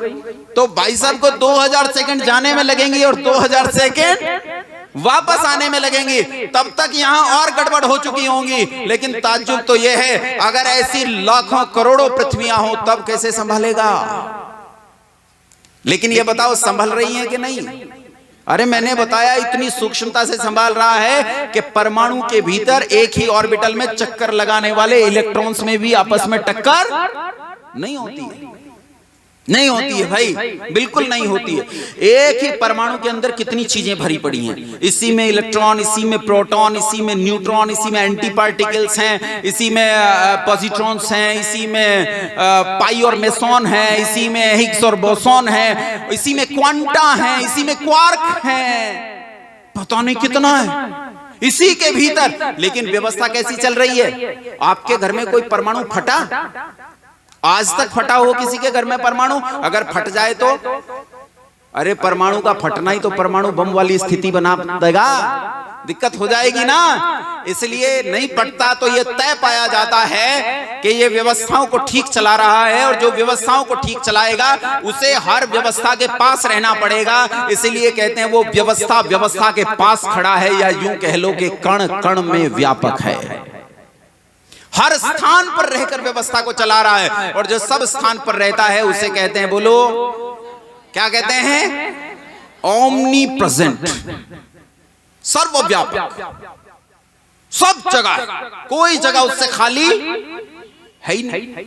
तो भाई साहब को 2000 सेकंड जाने में लगेंगे और 2000 सेकंड वापस आने में लगेंगे। तब तक यहां और गड़बड़ हो चुकी होंगी। लेकिन ताज्जुब तो यह है, अगर ऐसी लाखों करोड़ों पृथ्वियां हो तब कैसे संभालेगा? लेकिन ये बताओ संभल रही हैं कि नहीं? अरे मैंने बताया इतनी सूक्ष्मता से संभाल रहा है कि परमाणु के भीतर एक ही ऑर्बिटल में चक्कर लगाने वाले इलेक्ट्रॉन्स में भी आपस में टक्कर नहीं होती है। नहीं होती है भाई, बिल्कुल नहीं होती है। एक ही परमाणु के अंदर कितनी चीजें भरी पड़ी हैं, इसी में इलेक्ट्रॉन, इसी में प्रोटॉन, इसी में न्यूट्रॉन, इसी में एंटी पार्टिकल्स हैं, इसी में पॉजिट्रॉन्स हैं, इसी में पाई और मेसॉन है, इसी में हिग्स और बोसॉन है, इसी में क्वांटा है, इसी में क्वार्क है, पता नहीं कितना है इसी के भीतर। लेकिन व्यवस्था कैसी चल रही है? आपके घर में कोई परमाणु फटा? आज तक फटा हो किसी के घर में परमाणु? अगर फट जाए तो अरे परमाणु का फटना ही तो परमाणु बम वाली स्थिति बना देगा, दिक्कत हो जाएगी ना। इसलिए नहीं फटता तो ये तय पाया जाता है कि ये व्यवस्थाओं को ठीक चला रहा है, और जो व्यवस्थाओं को ठीक चलाएगा उसे हर व्यवस्था के पास रहना पड़ेगा। इसलिए कहते हैं वो व्यवस्था के पास खड़ा है, या यूं कह लो कि कण कण में व्यापक है, हर स्थान पर रहकर व्यवस्था को चला रहा है। और जो सब स्थान पर रहता है उसे कहते हैं, बोलो क्या कहते हैं? ओमनी प्रेजेंट, सर्वव्यापक, सब जगह, कोई जगह उससे खाली है ही नहीं।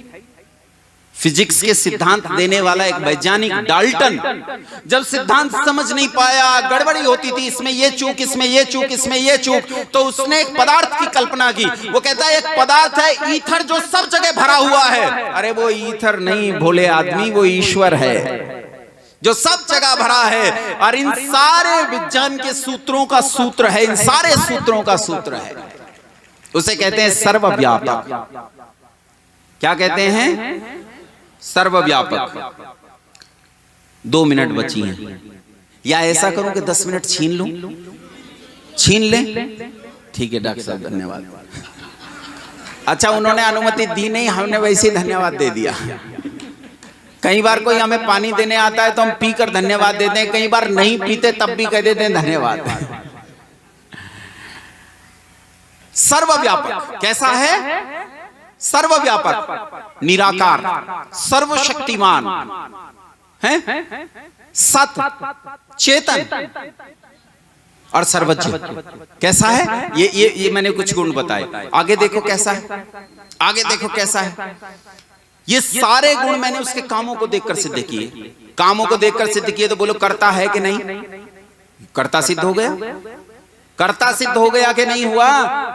फिजिक्स के सिद्धांत देने वाला एक वैज्ञानिक डाल्टन जब सिद्धांत समझ नहीं पाया, गड़बड़ी होती थी, इसमें ये चूक, इसमें ये चूक, इसमें ये चूक, तो उसने एक पदार्थ की कल्पना की। वो कहता है एक पदार्थ है ईथर जो सब जगह भरा हुआ है। अरे वो ईथर नहीं भोले आदमी, वो ईश्वर है जो सब जगह भरा है, और इन सारे विज्ञान के सूत्रों का सूत्र है, इन सारे सूत्रों का सूत्र है। उसे कहते हैं सर्वव्यापक। क्या कहते हैं? सर्वव्यापक। 2 मिनट बची हैं, या ऐसा करूं कि 10 मिनट छीन लूं? छीन लें? ठीक है डॉक्टर साहब, धन्यवाद। अच्छा, उन्होंने अनुमति दी नहीं, हमने वैसे ही धन्यवाद दे दिया। कई बार कोई हमें पानी देने आता है तो हम पीकर धन्यवाद देते हैं, कई बार नहीं पीते तब भी कह देते हैं धन्यवाद। सर्वव्यापक कैसा है? सर्वव्यापक, निराकार, सर्वशक्तिमान है, सत, चेतन और सर्वज्ञ। कैसा है? ये मैंने कुछ गुण बताए। आगे देखो कैसा है, आगे देखो कैसा है। ये सारे गुण मैंने उसके कामों को देखकर सिद्ध किए। कामों को देखकर सिद्ध किए तो बोलो करता है कि नहीं? कर्ता सिद्ध हो गया। कर्ता सिद्ध हो गया कि नहीं हुआ?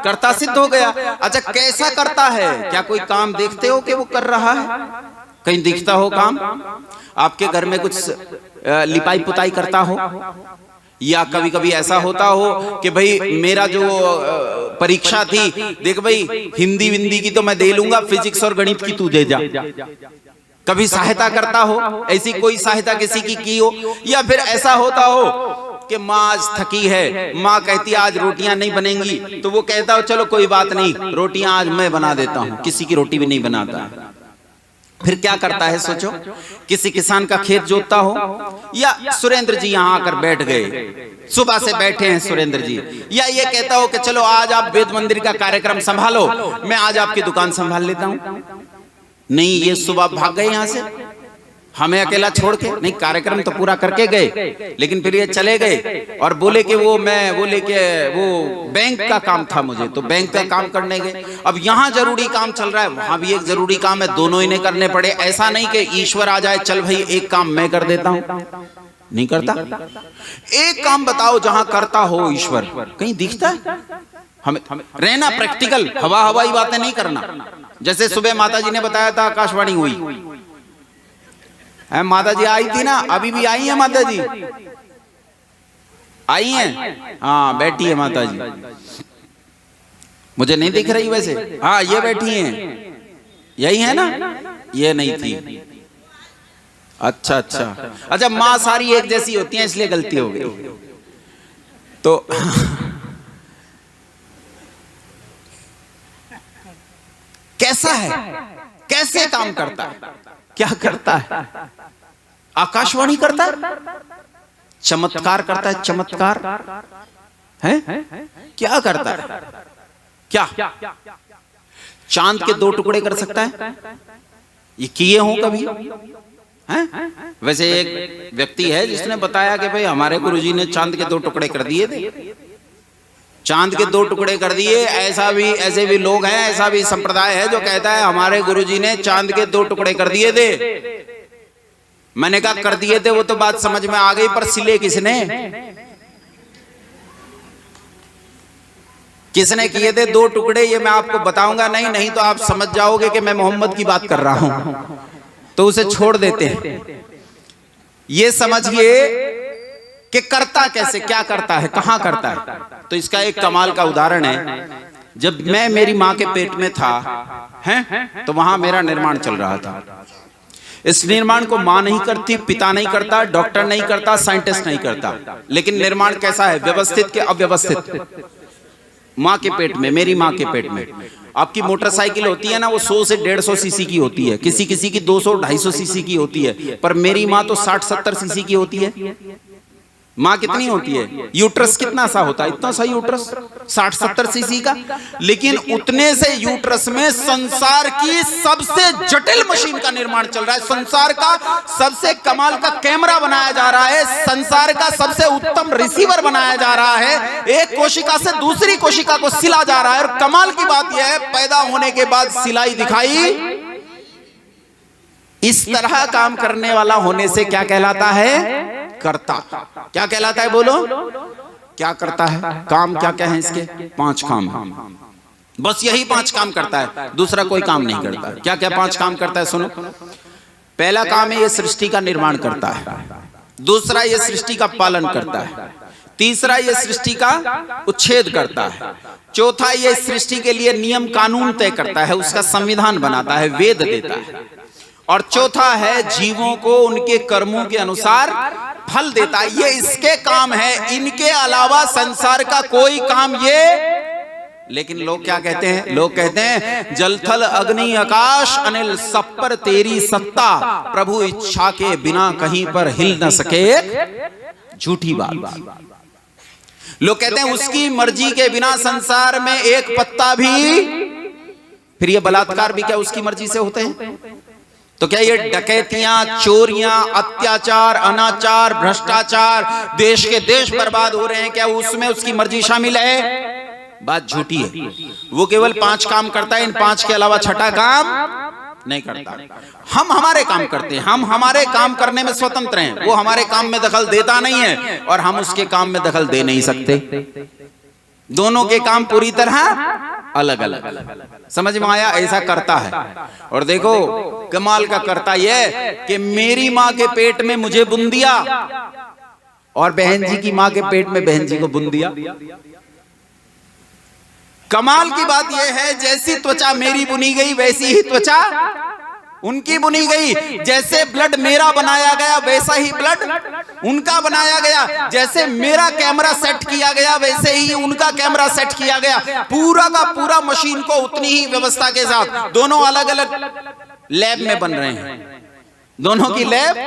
कर्ता सिद्ध हो गया। अच्छा, कैसा करता है? क्या कोई काम देखते हो कि वो कर रहा है? कहीं दिखता हो काम? आपके घर में कुछ लिपाई पुताई करता हो, या कभी कभी ऐसा होता हो कि भाई मेरा जो परीक्षा थी, देख भाई हिंदी विंदी की तो मैं दे लूंगा, फिजिक्स और गणित की तू दे जा। कभी सहायता करता हो? ऐसी कोई सहायता किसी की हो? या फिर ऐसा होता हो कि माँ आज थकी है, माँ कहती है आज रोटियां नहीं बनेंगी, तो वो कहता हो चलो कोई बात नहीं, रोटियां आज मैं बना देता हूं, किसी की रोटी भी नहीं बनाता। फिर क्या करता है सोचो? किसी किसान का खेत जोतता हो, या सुरेंद्र जी यहाँ आकर बैठ गए, सुबह से बैठे हैं सुरेंद्र जी, या ये कहता हो कि चलो आज आप वेद मंदिर का कार्यक्रम संभालो, मैं आज आपकी दुकान संभाल लेता हूं। नहीं, ये सुबह भाग गए यहां से, हमें अकेला छोड़ के। नहीं, कार्यक्रम तो पूरा करके गए, लेकिन फिर ये चले गए और बोले कि वो बैंक का काम था मुझे, तो बैंक का काम करने गए। अब यहाँ जरूरी काम चल रहा है, वहां भी एक जरूरी काम है, दोनों इन्हें करने पड़े। ऐसा नहीं कि ईश्वर आ जाए, चल भाई एक काम मैं कर देता हूं, नहीं करता। एक काम बताओ जहां करता हो ईश्वर, कहीं दिखता है? हमें रहना प्रैक्टिकल, हवाई बातें नहीं करना। जैसे सुबह माता जी ने बताया था, आकाशवाणी हुई, है माता जी आई थी ना, अभी भी आई है माता जी, आई हैं? हाँ बैठी है माता जी, मुझे नहीं दिख रही वैसे। हाँ ये बैठी हैं, यही है ना, ये नहीं थी। अच्छा अच्छा अच्छा, माँ सारी एक जैसी होती हैं इसलिए गलती हो गई। तो कैसा है, कैसे काम करता है, क्या करता है? आकाशवाणी करता है, चमत्कार करता है, चमत्कार है, क्या करता है? क्या चांद के 2 टुकड़े कर सकता है? ये किए हों कभी? हैं? वैसे एक व्यक्ति है जिसने बताया कि भाई हमारे गुरुजी ने चांद के 2 टुकड़े कर दिए थे, चांद के 2 टुकड़े कर दिए। ऐसा भी, ऐसे भी लोग हैं, ऐसा भी संप्रदाय है जो कहता है हमारे गुरुजी ने चांद के 2 टुकड़े कर दिए थे। मैंने कहा कर दिए थे वो तो बात समझ में आ गई, पर सिले किसने, किसने किए थे 2 टुकड़े, ये मैं आपको बताऊंगा नहीं, नहीं तो आप समझ जाओगे कि मैं मोहम्मद की बात कर रहा हूं, तो उसे छोड़ देते हैं। ये समझिए कि करता कैसे, क्या करता है, कहां करता है। तो इसका एक कमाल का उदाहरण है, जब मैं मेरी मां के पेट में था, हैं, तो वहां मेरा निर्माण चल रहा था। इस निर्माण को मां नहीं करती, पिता नहीं करता, डॉक्टर नहीं करता, साइंटिस्ट नहीं करता, लेकिन निर्माण कैसा है, व्यवस्थित के अव्यवस्थित। मां के पेट में, मेरी मां के पेट में। आपकी मोटरसाइकिल होती है ना, वो 100 से 150 सीसी की होती है, किसी किसी की 200-250 सीसी की होती है, पर मेरी मां तो 60-70 सीसी की होती है। मां कितनी होती है, यूट्रस कितना सा होता है, इतना सा यूट्रस 60-70 सीसी का, लेकिन उतने से यूट्रस में संसार की सबसे जटिल मशीन का निर्माण चल रहा है, संसार का सबसे कमाल का कैमरा बनाया जा रहा है, संसार का सबसे उत्तम रिसीवर बनाया जा रहा है, एक कोशिका से दूसरी कोशिका को सिला जा रहा है। और कमाल की बात यह है, पैदा होने के बाद सिलाई दिखाई, इस तरह काम करने वाला होने से क्या कहलाता है, करता। क्या कहलाता है, बोलो क्या करता है? काम क्या क्या है इसके? 5 काम, बस यही 5 काम करता है, दूसरा कोई काम नहीं करता। क्या क्या 5 काम करता है, सुनो। पहला काम है, ये सृष्टि का निर्माण करता है। दूसरा, ये सृष्टि का पालन करता है। तीसरा, ये सृष्टि का उच्छेद करता है। चौथा, ये सृष्टि के लिए नियम कानून तय करता है, उसका संविधान बनाता है, वेद देता है। और चौथा है, जीवों को उनके कर्मों के अनुसार फल देता है। ये इसके काम है, इनके अलावा संसार का कोई काम ये। लेकिन लोग क्या कहते हैं, लोग कहते हैं जल थल अग्नि आकाश अनिल सब पर तेरी सत्ता, प्रभु इच्छा के बिना कहीं पर हिल न सके। झूठी बात। लोग कहते हैं उसकी मर्जी के बिना संसार में एक पत्ता भी, फिर ये बलात्कार भी क्या उसकी मर्जी से होते हैं? तो क्या ये डकैतियां, चोरियां, अत्याचार, अनाचार, भ्रष्टाचार, देश के देश बर्बाद हो रहे हैं, क्या उसमें उसकी मर्जी शामिल है? बात झूठी है। वो केवल 5 काम करता है, इन 5 के अलावा छठा काम नहीं करता। हम हमारे काम करते हैं, हम हमारे काम करने में स्वतंत्र हैं, वो हमारे काम में दखल देता नहीं है और हम उसके काम में दखल दे नहीं सकते। दोनों के काम पूरी तरह अलग अलग। समझ में आया? ऐसा करता है। और देखो कमाल का करता यह कि मेरी मां के पेट में मुझे बुन दिया और बहन जी की मां के पेट में बहन जी को बुन दिया। कमाल की बात यह है, जैसी त्वचा मेरी बुनी गई वैसी ही त्वचा उनकी बुनी गई। जैसे ब्लड मेरा बनाया गया वैसा ही ब्लड उनका बनाया गया। जैसे मेरा कैमरा सेट किया गया वैसे ही उनका कैमरा सेट किया गया। पूरा का पूरा मशीन को उतनी ही व्यवस्था के साथ। दोनों अलग अलग लैब में बन रहे हैं, दोनों की लैब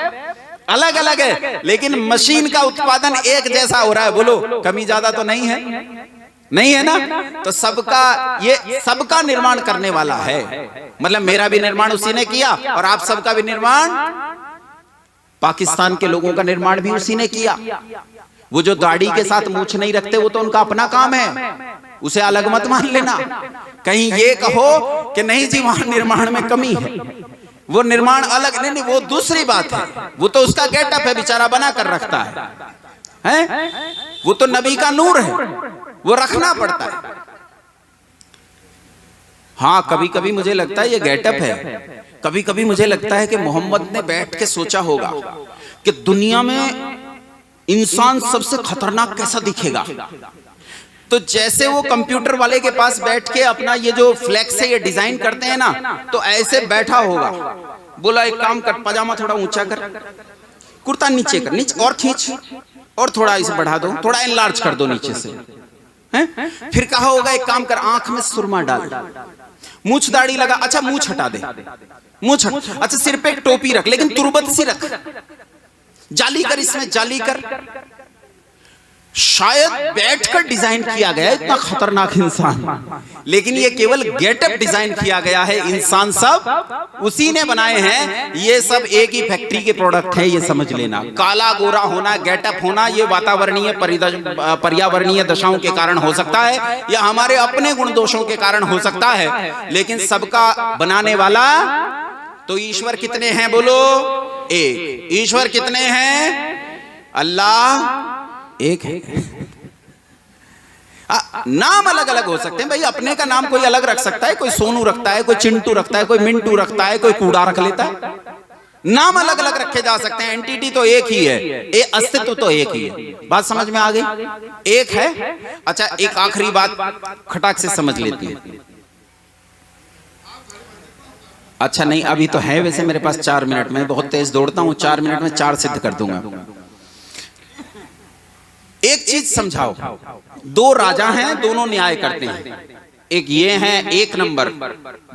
अलग अलग है, लेकिन मशीन का उत्पादन एक जैसा हो रहा है। बोलो कमी ज्यादा तो नहीं है? नहीं है ना? तो सबका, ये सबका निर्माण करने वाला है। मतलब मेरा भी निर्माण उसी ने किया और आप सबका भी निर्माण, पाकिस्तान के लोगों का निर्माण भी उसी ने किया। वो जो दाढ़ी के साथ मूछ नहीं रखते वो तो उनका अपना काम है, उसे अलग मत मान लेना। कहीं ये कहो कि नहीं जी वहां निर्माण में कमी है, वो निर्माण अलग नहीं, वो दूसरी बात है। वो तो उसका गेटअप है, बेचारा बना कर रखता है? वो तो नबी का नूर है, वो रखना पड़ता है। हाँ, कभी कभी मुझे लगता है ये गेटअप है। कभी कभी मुझे लगता है कि मोहम्मद ने बैठ के सोचा होगा कि दुनिया में इंसान सबसे खतरनाक कैसा दिखेगा। तो जैसे वो कंप्यूटर वाले के पास बैठ के अपना ये जो फ्लेक्स है ये डिजाइन करते हैं ना, तो ऐसे बैठा होगा। बोला एक काम कर, पजामा थोड़ा ऊंचा कर, कुर्ता नीचे कर, नीचे और खींच, और थोड़ा इसे बढ़ा दो, थोड़ा एनलार्ज कर दो नीचे से, हैं? फिर कहा होगा एक काम कर, आंख में सुरमा डाल, मूछ दाढ़ी लगा, अच्छा मूछ हटा दे, मूछ हट, अच्छा सिर पे एक टोपी रख, लेकिन तुरबत सी रख, जाली कर, इसमें जाली कर। शायद बैठकर डिजाइन किया गया है इतना खतरनाक इंसान, लेकिन ये केवल गेटअप डिजाइन किया गया है। इंसान सब उसी ने बनाए हैं। ये सब एक ही फैक्ट्री के प्रोडक्ट है, ये समझ लेना। काला गोरा होना, गेटअप होना, ये वातावरणीय पर्यावरणीय दशाओं के कारण हो सकता है, या हमारे अपने गुण दोषों के कारण हो सकता है, लेकिन सबका बनाने वाला तो ईश्वर कितने हैं बोलो? एक। ईश्वर कितने हैं? अल्लाह एक है। नाम अलग अलग हो सकते हैं भाई, अपने का नाम कोई अलग रख सकता है, कोई सोनू रखता है, कोई चिंटू रखता है, कोई मिंटू रखता है, कोई कूड़ा रख लेता है। नाम अलग अलग रखे जा सकते हैं, एंटिटी तो एक ही है, अस्तित्व तो एक ही है। बात समझ में आ गई? एक है। अच्छा, एक आखिरी बात खटाक से समझ लेती है। अच्छा नहीं, अभी तो है, वैसे मेरे पास 4 मिनट में, बहुत तेज दौड़ता हूं, 4 मिनट में 4 सिद्ध कर दूंगा। एक चीज समझाओ, 2 राजा हैं, दोनों न्याय करते हैं। एक ये है 1 नंबर,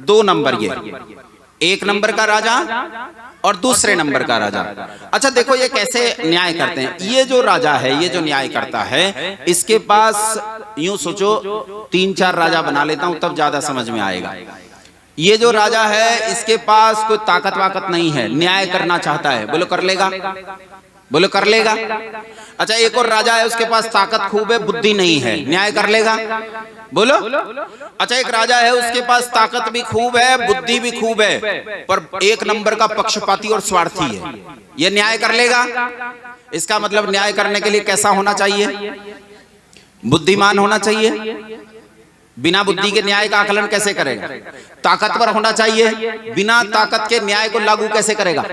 2 नंबर ये। 1 नंबर का राजा और दूसरे नंबर का राजा। अच्छा देखो ये कैसे न्याय करते हैं। ये जो राजा है, ये जो न्याय करता है, इसके पास यूं सोचो 3-4 राजा बना लेता हूं तब ज्यादा समझ में आएगा। ये जो राजा है इसके पास कोई ताकत वाकत नहीं है, न्याय करना चाहता है, बोलो कर लेगा? बोलो कर लेगा? अच्छा एक और राजा है, उसके पास ताकत खूब है, बुद्धि नहीं है, न्याय कर लेगा? बोलो। अच्छा एक राजा है, उसके पास ताकत भी खूब है, बुद्धि भी खूब है, पर 1 नंबर का पक्षपाती और स्वार्थी है, ये न्याय कर लेगा? इसका मतलब न्याय करने के लिए कैसा होना चाहिए? बुद्धिमान होना चाहिए। बिना बुद्धि के न्याय का आकलन कैसे करेगा? ताकतवर होना चाहिए, बिना ताकत के न्याय को लागू कैसे करेगा?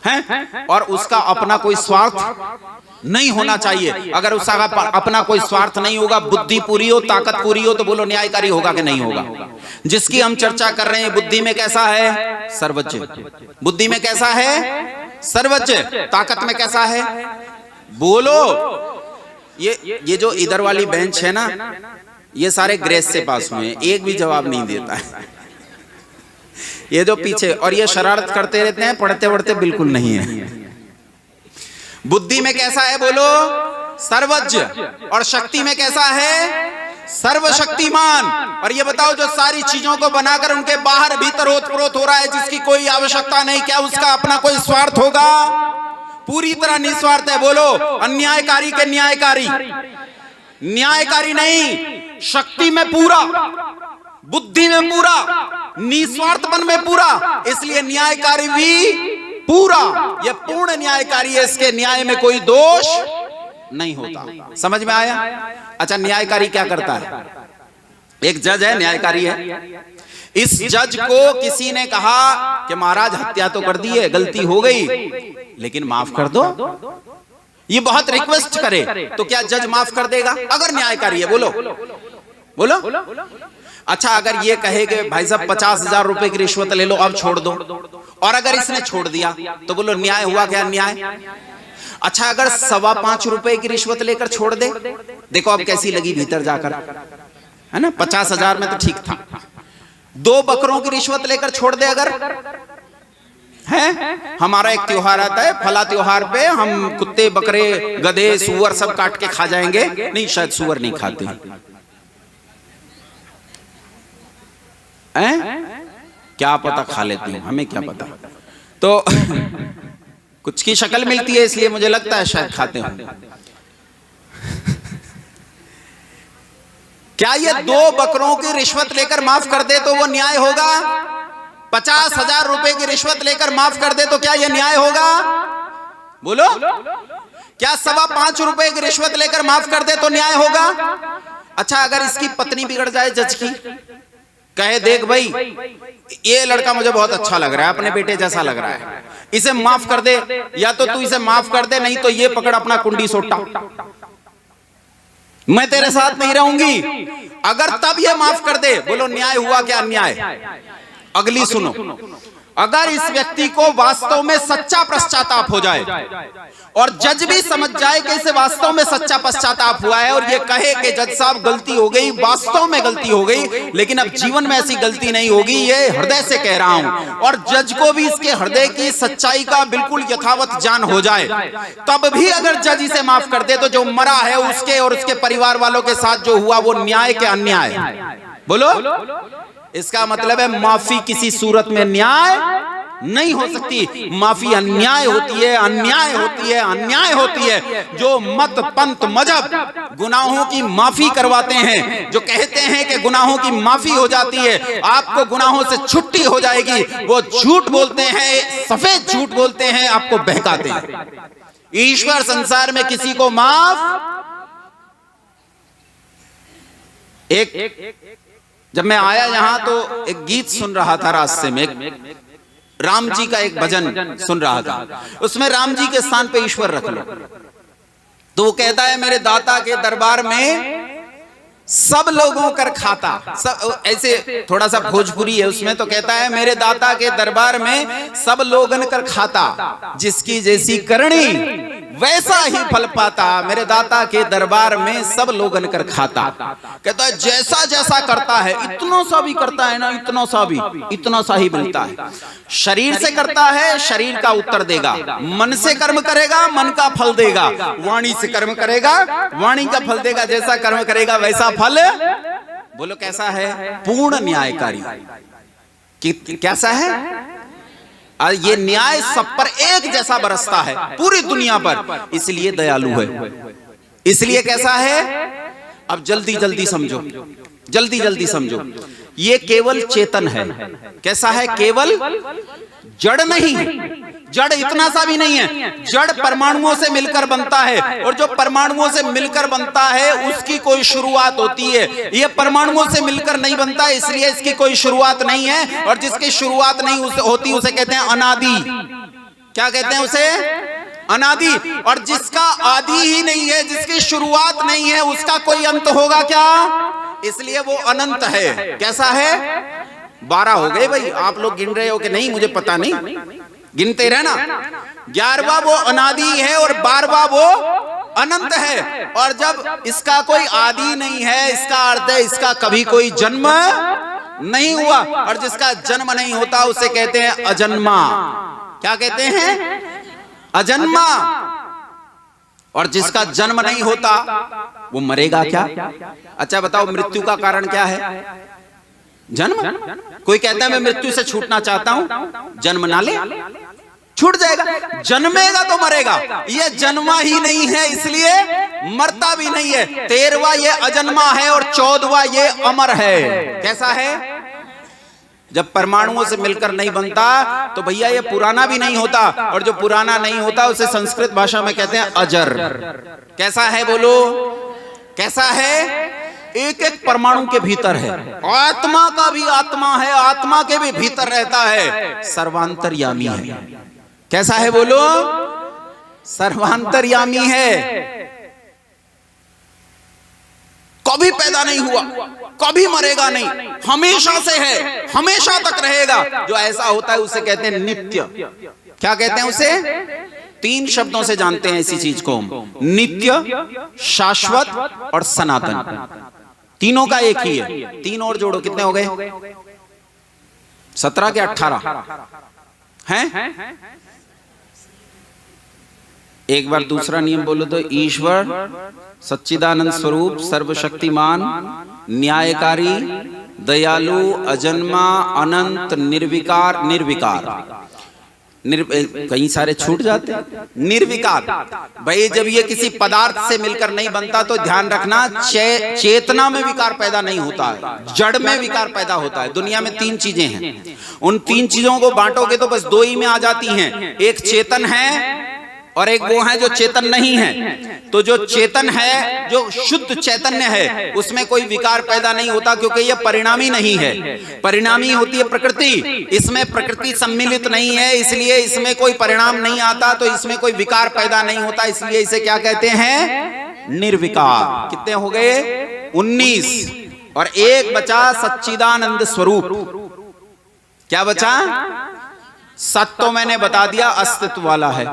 हैं? और उसका अपना कोई स्वार्थ नहीं होना चाहिए। अगर उसका अपना कोई स्वार्थ नहीं होगा, बुद्धि पूरी हो, ताकत पूरी हो, तो बोलो न्यायकारी होगा कि नहीं होगा? जिसकी हम चर्चा कर रहे हैं, बुद्धि में कैसा है? सर्वोच्च। बुद्धि में कैसा है? सर्वोच्च। ताकत में कैसा है? बोलो। ये जो इधर वाली बेंच है ना, ये सारे ग्रेस से पास हुए हैं, एक भी जवाब नहीं देता है। ये जो पीछे, और ये शरारत करते रहते हैं, पढ़ते पढ़ते बिल्कुल नहीं है। बुद्धि में कैसा है बोलो? सर्वज्ञ। और शक्ति में कैसा है? सर्वशक्तिमान। और ये बताओ जो सारी चीजों को बनाकर उनके बाहर भीतर ओतप्रोत हो रहा है, जिसकी कोई आवश्यकता नहीं, क्या उसका अपना कोई स्वार्थ होगा? पूरी तरह निस्वार्थ है। बोलो अन्यायकारी के न्यायकारी, न्यायकारी नहीं, शक्ति में पूरा, बुद्धि में पूरा, निस्वार्थपन में पूरा, इसलिए न्यायकारी भी पूरा। यह पूर्ण न्यायकारी है, इसके न्याय में कोई दोष नहीं होता। समझ में आया? अच्छा न्यायकारी क्या करता है? एक जज है, न्यायकारी है। इस जज को किसी ने कहा कि महाराज हत्या तो कर दी है, गलती हो गई, लेकिन माफ कर दो। ये बहुत रिक्वेस्ट करे तो क्या जज माफ कर देगा? अगर न्यायकारी है बोलो, बोलो। अच्छा अगर ये कहे कि भाई साहब 50,000 रुपए की रिश्वत ले लो, अब छोड़ दो, और अगर इसने छोड़ दिया तो बोलो न्याय हुआ क्या? न्याय। अच्छा अगर 5.25 रुपए की रिश्वत लेकर छोड़ दे, देखो अब कैसी लगी भीतर जाकर, है ना? 50,000 में तो ठीक था। 2 बकरों की रिश्वत लेकर छोड़ दे अगर, है? हमारा एक त्योहार आता है, फला त्योहार पे हम कुत्ते बकरे गधे सुअर सब काट के खा जाएंगे। नहीं, शायद सुअर नहीं खाते हैं, क्या पता खा लेते हैं, हमें क्या पता। तो कुछ की शक्ल मिलती है इसलिए मुझे लगता है शायद खाते होंगे। क्या ये 2 बकरों की रिश्वत लेकर माफ कर दे तो वो न्याय होगा? 50,000 रुपए की रिश्वत लेकर माफ कर दे तो क्या यह न्याय होगा? बोलो। क्या 5.25 रुपए की रिश्वत लेकर माफ कर दे तो न्याय होगा? अच्छा अगर इसकी पत्नी बिगड़ जाए जज की, कहे देख भाई ये लड़का मुझे बहुत अच्छा लग रहा है, अपने बेटे जैसा लग रहा है, इसे माफ कर दे, या तो तू इसे माफ कर दे, नहीं तो ये पकड़ अपना कुंडी सोटा, मैं तेरे साथ नहीं रहूंगी। अगर तब ये माफ कर दे, बोलो न्याय हुआ क्या अन्याय? अगली सुनो, अगर इस व्यक्ति को वास्तव में सच्चा पश्चाताप हो जाए और जज भी समझ जाए कि इसे वास्तव में सच्चा पश्चाताप हुआ है और ये कहे कि जज साहब गलती हो गई, वास्तव में गलती हो गई, लेकिन अब जीवन में ऐसी गलती नहीं होगी, ये हृदय से कह रहा हूं, और जज को भी इसके हृदय की सच्चाई का बिल्कुल यथावत ज्ञान हो जाए, तब भी अगर जज इसे माफ कर दे तो जो मरा है उसके और उसके परिवार वालों के साथ जो हुआ वो न्याय के अन्याय? बोलो। इसका मतलब है माफी किसी सूरत में न्याय नहीं हो सकती, माफी अन्याय होती है, अन्याय होती है, अन्याय होती है। जो मत पंथ मजहब गुनाहों की माफी करवाते हैं, जो कहते हैं कि गुनाहों की माफी हो जाती है, आपको गुनाहों से छुट्टी हो जाएगी, वो झूठ बोलते हैं, सफेद झूठ बोलते हैं, आपको बहकाते हैं। ईश्वर संसार में किसी को माफ जब मैं आया यहां तो एक गीत सुन रहा था रास्ते में, राम जी का एक भजन सुन रहा था, उसमें राम जी के स्थान पे ईश्वर रख लो, तो वो कहता है मेरे दाता के दरबार में सब लोगों कर खाता, सब ऐसे थोड़ा सा भोजपुरी है उसमें, तो कहता है मेरे दाता के दरबार में सब लोगन कर खाता, जिसकी जैसी करनी वैसा ही फल पाता, मेरे दाता के दरबार में सब लोगन कर खाता। कहता है जैसा जैसा करता है, इतना सा भी करता है ना, इतना सा भी, इतना सा ही मिलता है। शरीर से करता है, शरीर का उत्तर देगा, मन से कर्म करेगा, मन का फल देगा, वाणी से कर्म करेगा, वाणी का फल देगा, जैसा कर्म करेगा वैसा फल। बोलो कैसा है? पूर्ण न्यायकारी। कैसा है? ये न्याय सब पर एक जैसा बरसता है, पूरी दुनिया पर, इसलिए दयालु है। इसलिए कैसा है? अब जल्दी जल्दी समझो, जल्दी जल्दी समझो, ये केवल चेतन है। कैसा है? केवल जड़ नहीं, जड़ इतना सा भी नहीं है, जड़ परमाणुओं से मिलकर बनता है, और जो परमाणुओं से मिलकर बनता है उसकी कोई शुरुआत होती है। ये परमाणुओं से मिलकर नहीं बनता, इसलिए इसकी कोई शुरुआत नहीं है, और जिसकी शुरुआत नहीं होती उसे कहते हैं अनादि। क्या कहते हैं उसे? अनादि। और जिसका आदि ही नहीं है, जिसकी शुरुआत नहीं है, उसका कोई अंत होगा क्या? इसलिए वो अनंत है। कैसा है? 12 हो गए भाई, आप लोग गिन रहे हो कि नहीं मुझे पता नहीं, गिनते रहना। 11वां वो अनादि है और 12वां वो अनंत है। और जब इसका कोई आदि नहीं है, इसका अर्थ है इसका कभी कोई जन्म नहीं हुआ, और जिसका जन्म नहीं होता उसे कहते हैं अजन्मा। क्या कहते हैं? अजन्मा। और जिसका जन्म नहीं होता वो मरेगा क्या? अच्छा बताओ, मृत्यु का कारण क्या है? जन्म। कोई कहता है मैं मृत्यु से छूटना चाहता हूं, जन्म ना ले, छूट जाएगा। जन्मेगा तो मरेगा, ये जन्मा ही नहीं है इसलिए मरता भी नहीं है। 13वां ये अजन्मा है और 14वां ये अमर है। कैसा है? जब परमाणुओं से मिलकर नहीं बनता तो भैया ये पुराना भी नहीं होता, और जो पुराना नहीं होता उसे संस्कृत भाषा में कहते हैं अजर। कैसा है? बोलो कैसा है? एक एक परमाणु के भीतर है, आत्मा का भी आत्मा है, आत्मा के भी भीतर रहता है, सर्वांतर्यामी है। कैसा है? बोलो सर्वांतर्यामी है। कभी पैदा नहीं हुआ, कभी मरेगा नहीं, हमेशा से है, हमेशा तक रहेगा। जो ऐसा होता है उसे कहते हैं नित्य। क्या कहते हैं उसे? 3 शब्दों से जानते हैं इसी चीज को, नित्य, शाश्वत और सनातन। तीनों का एक ही है। 3 और जोड़ो, कितने हो गए? 17 के 18 हैं? एक बार दूसरा नियम बोलो तो, ईश्वर सच्चिदानंद स्वरूप, सर्वशक्तिमान, न्यायकारी, दयालु, अजन्मा, अनंत, निर्विकार। निर्विकार कई सारे छूट जाते हैं। निर्विकार भाई, जब ये किसी पदार्थ से मिलकर नहीं बनता तो ध्यान रखना, चेतना में विकार पैदा नहीं होता है, जड़ में विकार पैदा होता है। दुनिया में 3 चीजें हैं, उन 3 चीजों को बांटोगे तो बस 2 ही में आ जाती हैं। एक चेतन है, और एक वो है जो चेतन नहीं है। तो जो चेतन है, जो शुद्ध चैतन्य है, उसमें कोई विकार पैदा नहीं होता, क्योंकि यह परिणामी नहीं है। परिणामी होती है प्रकृति, इसमें प्रकृति सम्मिलित नहीं है, इसलिए इसमें कोई परिणाम नहीं आता, तो इसमें कोई विकार पैदा नहीं होता, इसलिए इसे क्या कहते हैं? निर्विकार। कितने हो गए? 19। और एक बचा सच्चिदानंद स्वरूप। क्या बचा? सत तो मैंने बता दिया अस्तित्व वाला है,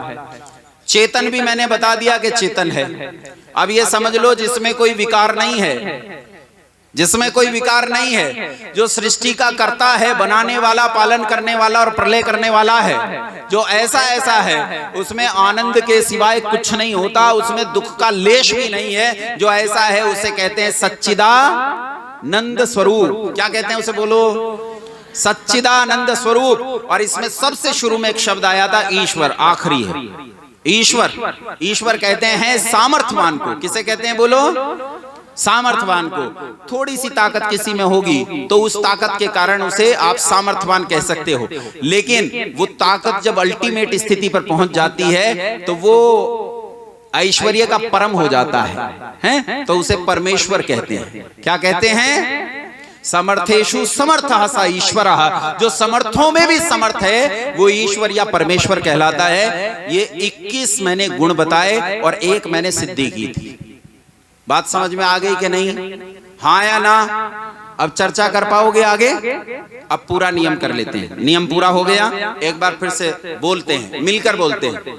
चेतन भी मैंने बता दिया कि चेतन है। अब ये समझ लो जिसमें कोई विकार नहीं है, जिसमें कोई विकार नहीं है, जो सृष्टि का कर्ता है, बनाने वाला, पालन करने वाला और प्रलय करने वाला है, जो ऐसा है, उसमें आनंद के सिवाय कुछ नहीं होता, उसमें दुख का लेश भी नहीं है। जो ऐसा है उसे कहते हैं सच्चिदानंद स्वरूप। क्या कहते हैं उसे? बोलो। सच्चिदानंद स्वरूप। और इसमें सबसे शुरू में एक शब्द आया था ईश्वर, आखिरी है ईश्वर। ईश्वर कहते हैं सामर्थ्यवान को। किसे कहते हैं? बोलो। सामर्थ्यवान को। थोड़ी सी ताकत किसी में होगी तो उस ताकत के कारण उसे आप सामर्थ्यवान कह सकते हो, लेकिन वो ताकत जब अल्टीमेट स्थिति पर पहुंच जाती है तो वो ऐश्वर्य का परम हो जाता है, तो उसे परमेश्वर कहते हैं। क्या कहते हैं? समर्थेषु समर्थः स ईश्वरः। जो समर्थों में भी समर्थ है वो ईश्वर या परमेश्वर कहलाता है। ये 21 मैंने गुण बताए और एक मैंने सिद्धि की थी। बात समझ में आ गई कि नहीं? हाँ या ना? अब चर्चा कर पाओगे आगे? अब पूरा नियम कर लेते हैं। नियम पूरा हो गया, एक बार फिर से बोलते हैं, मिलकर बोलते हैं।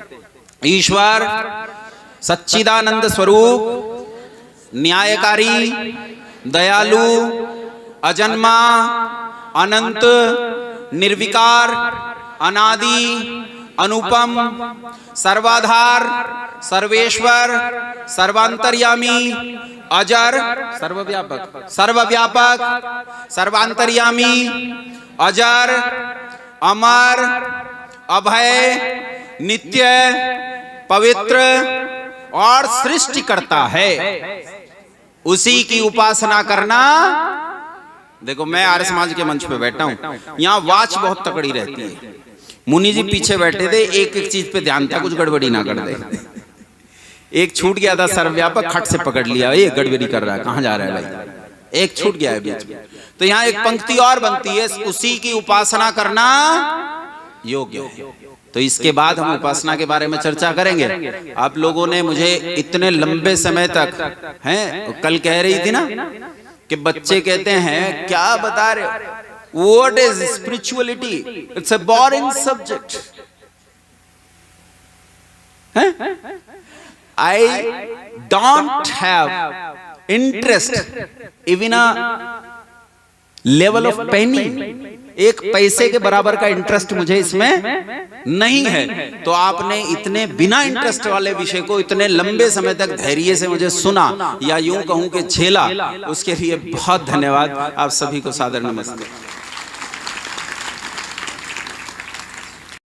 ईश्वर सच्चिदानंद स्वरूप, न्यायकारी, दयालु, अजन्मा, अनंत, निर्विकार, अनादि, अनुपम, सर्वाधार, सर्वेश्वर, सर्वांतर्यामी, अजर, सर्वव्यापक, सर्वांतर्यामी, अजर, अमर, अभय, नित्य, पवित्र और सृष्टि करता है। उसी की उपासना करना। देखो, मैं आर्य समाज के मंच पे बैठा हूं, यहाँ वाच बहुत तकड़ी रहती है। मुनि जी पीछे बैठे थे, एक एक चीज पे ध्यान था, कुछ गड़बड़ी ना कर दे। एक छूट गया था सर्वव्यापक, खट से पकड़ लिया, ये गड़बड़ी कर रहा है, कहां जा रहा है भाई? एक छूट गया है बीच में। तो यहाँ एक पंक्ति और बनती है, उसी की उपासना करना योग्य है। तो इसके बाद हम उपासना के बारे में चर्चा करेंगे। आप लोगों ने मुझे इतने लंबे समय तक हैं, कल कह रही थी ना कि बच्चे कहते हैं क्या बता रहे हो, what is spirituality, it's a boring subject. I don't have interest even a level of पेनी। एक पैसे के बराबर का इंटरेस्ट मुझे इसमें नहीं है। तो आपने इतने बिना इंटरेस्ट वाले विषय को इतने लंबे समय तक धैर्य से मुझे सुना, या यूं कहूं कि झेला, उसके लिए बहुत धन्यवाद। आप सभी को सादर नमस्ते।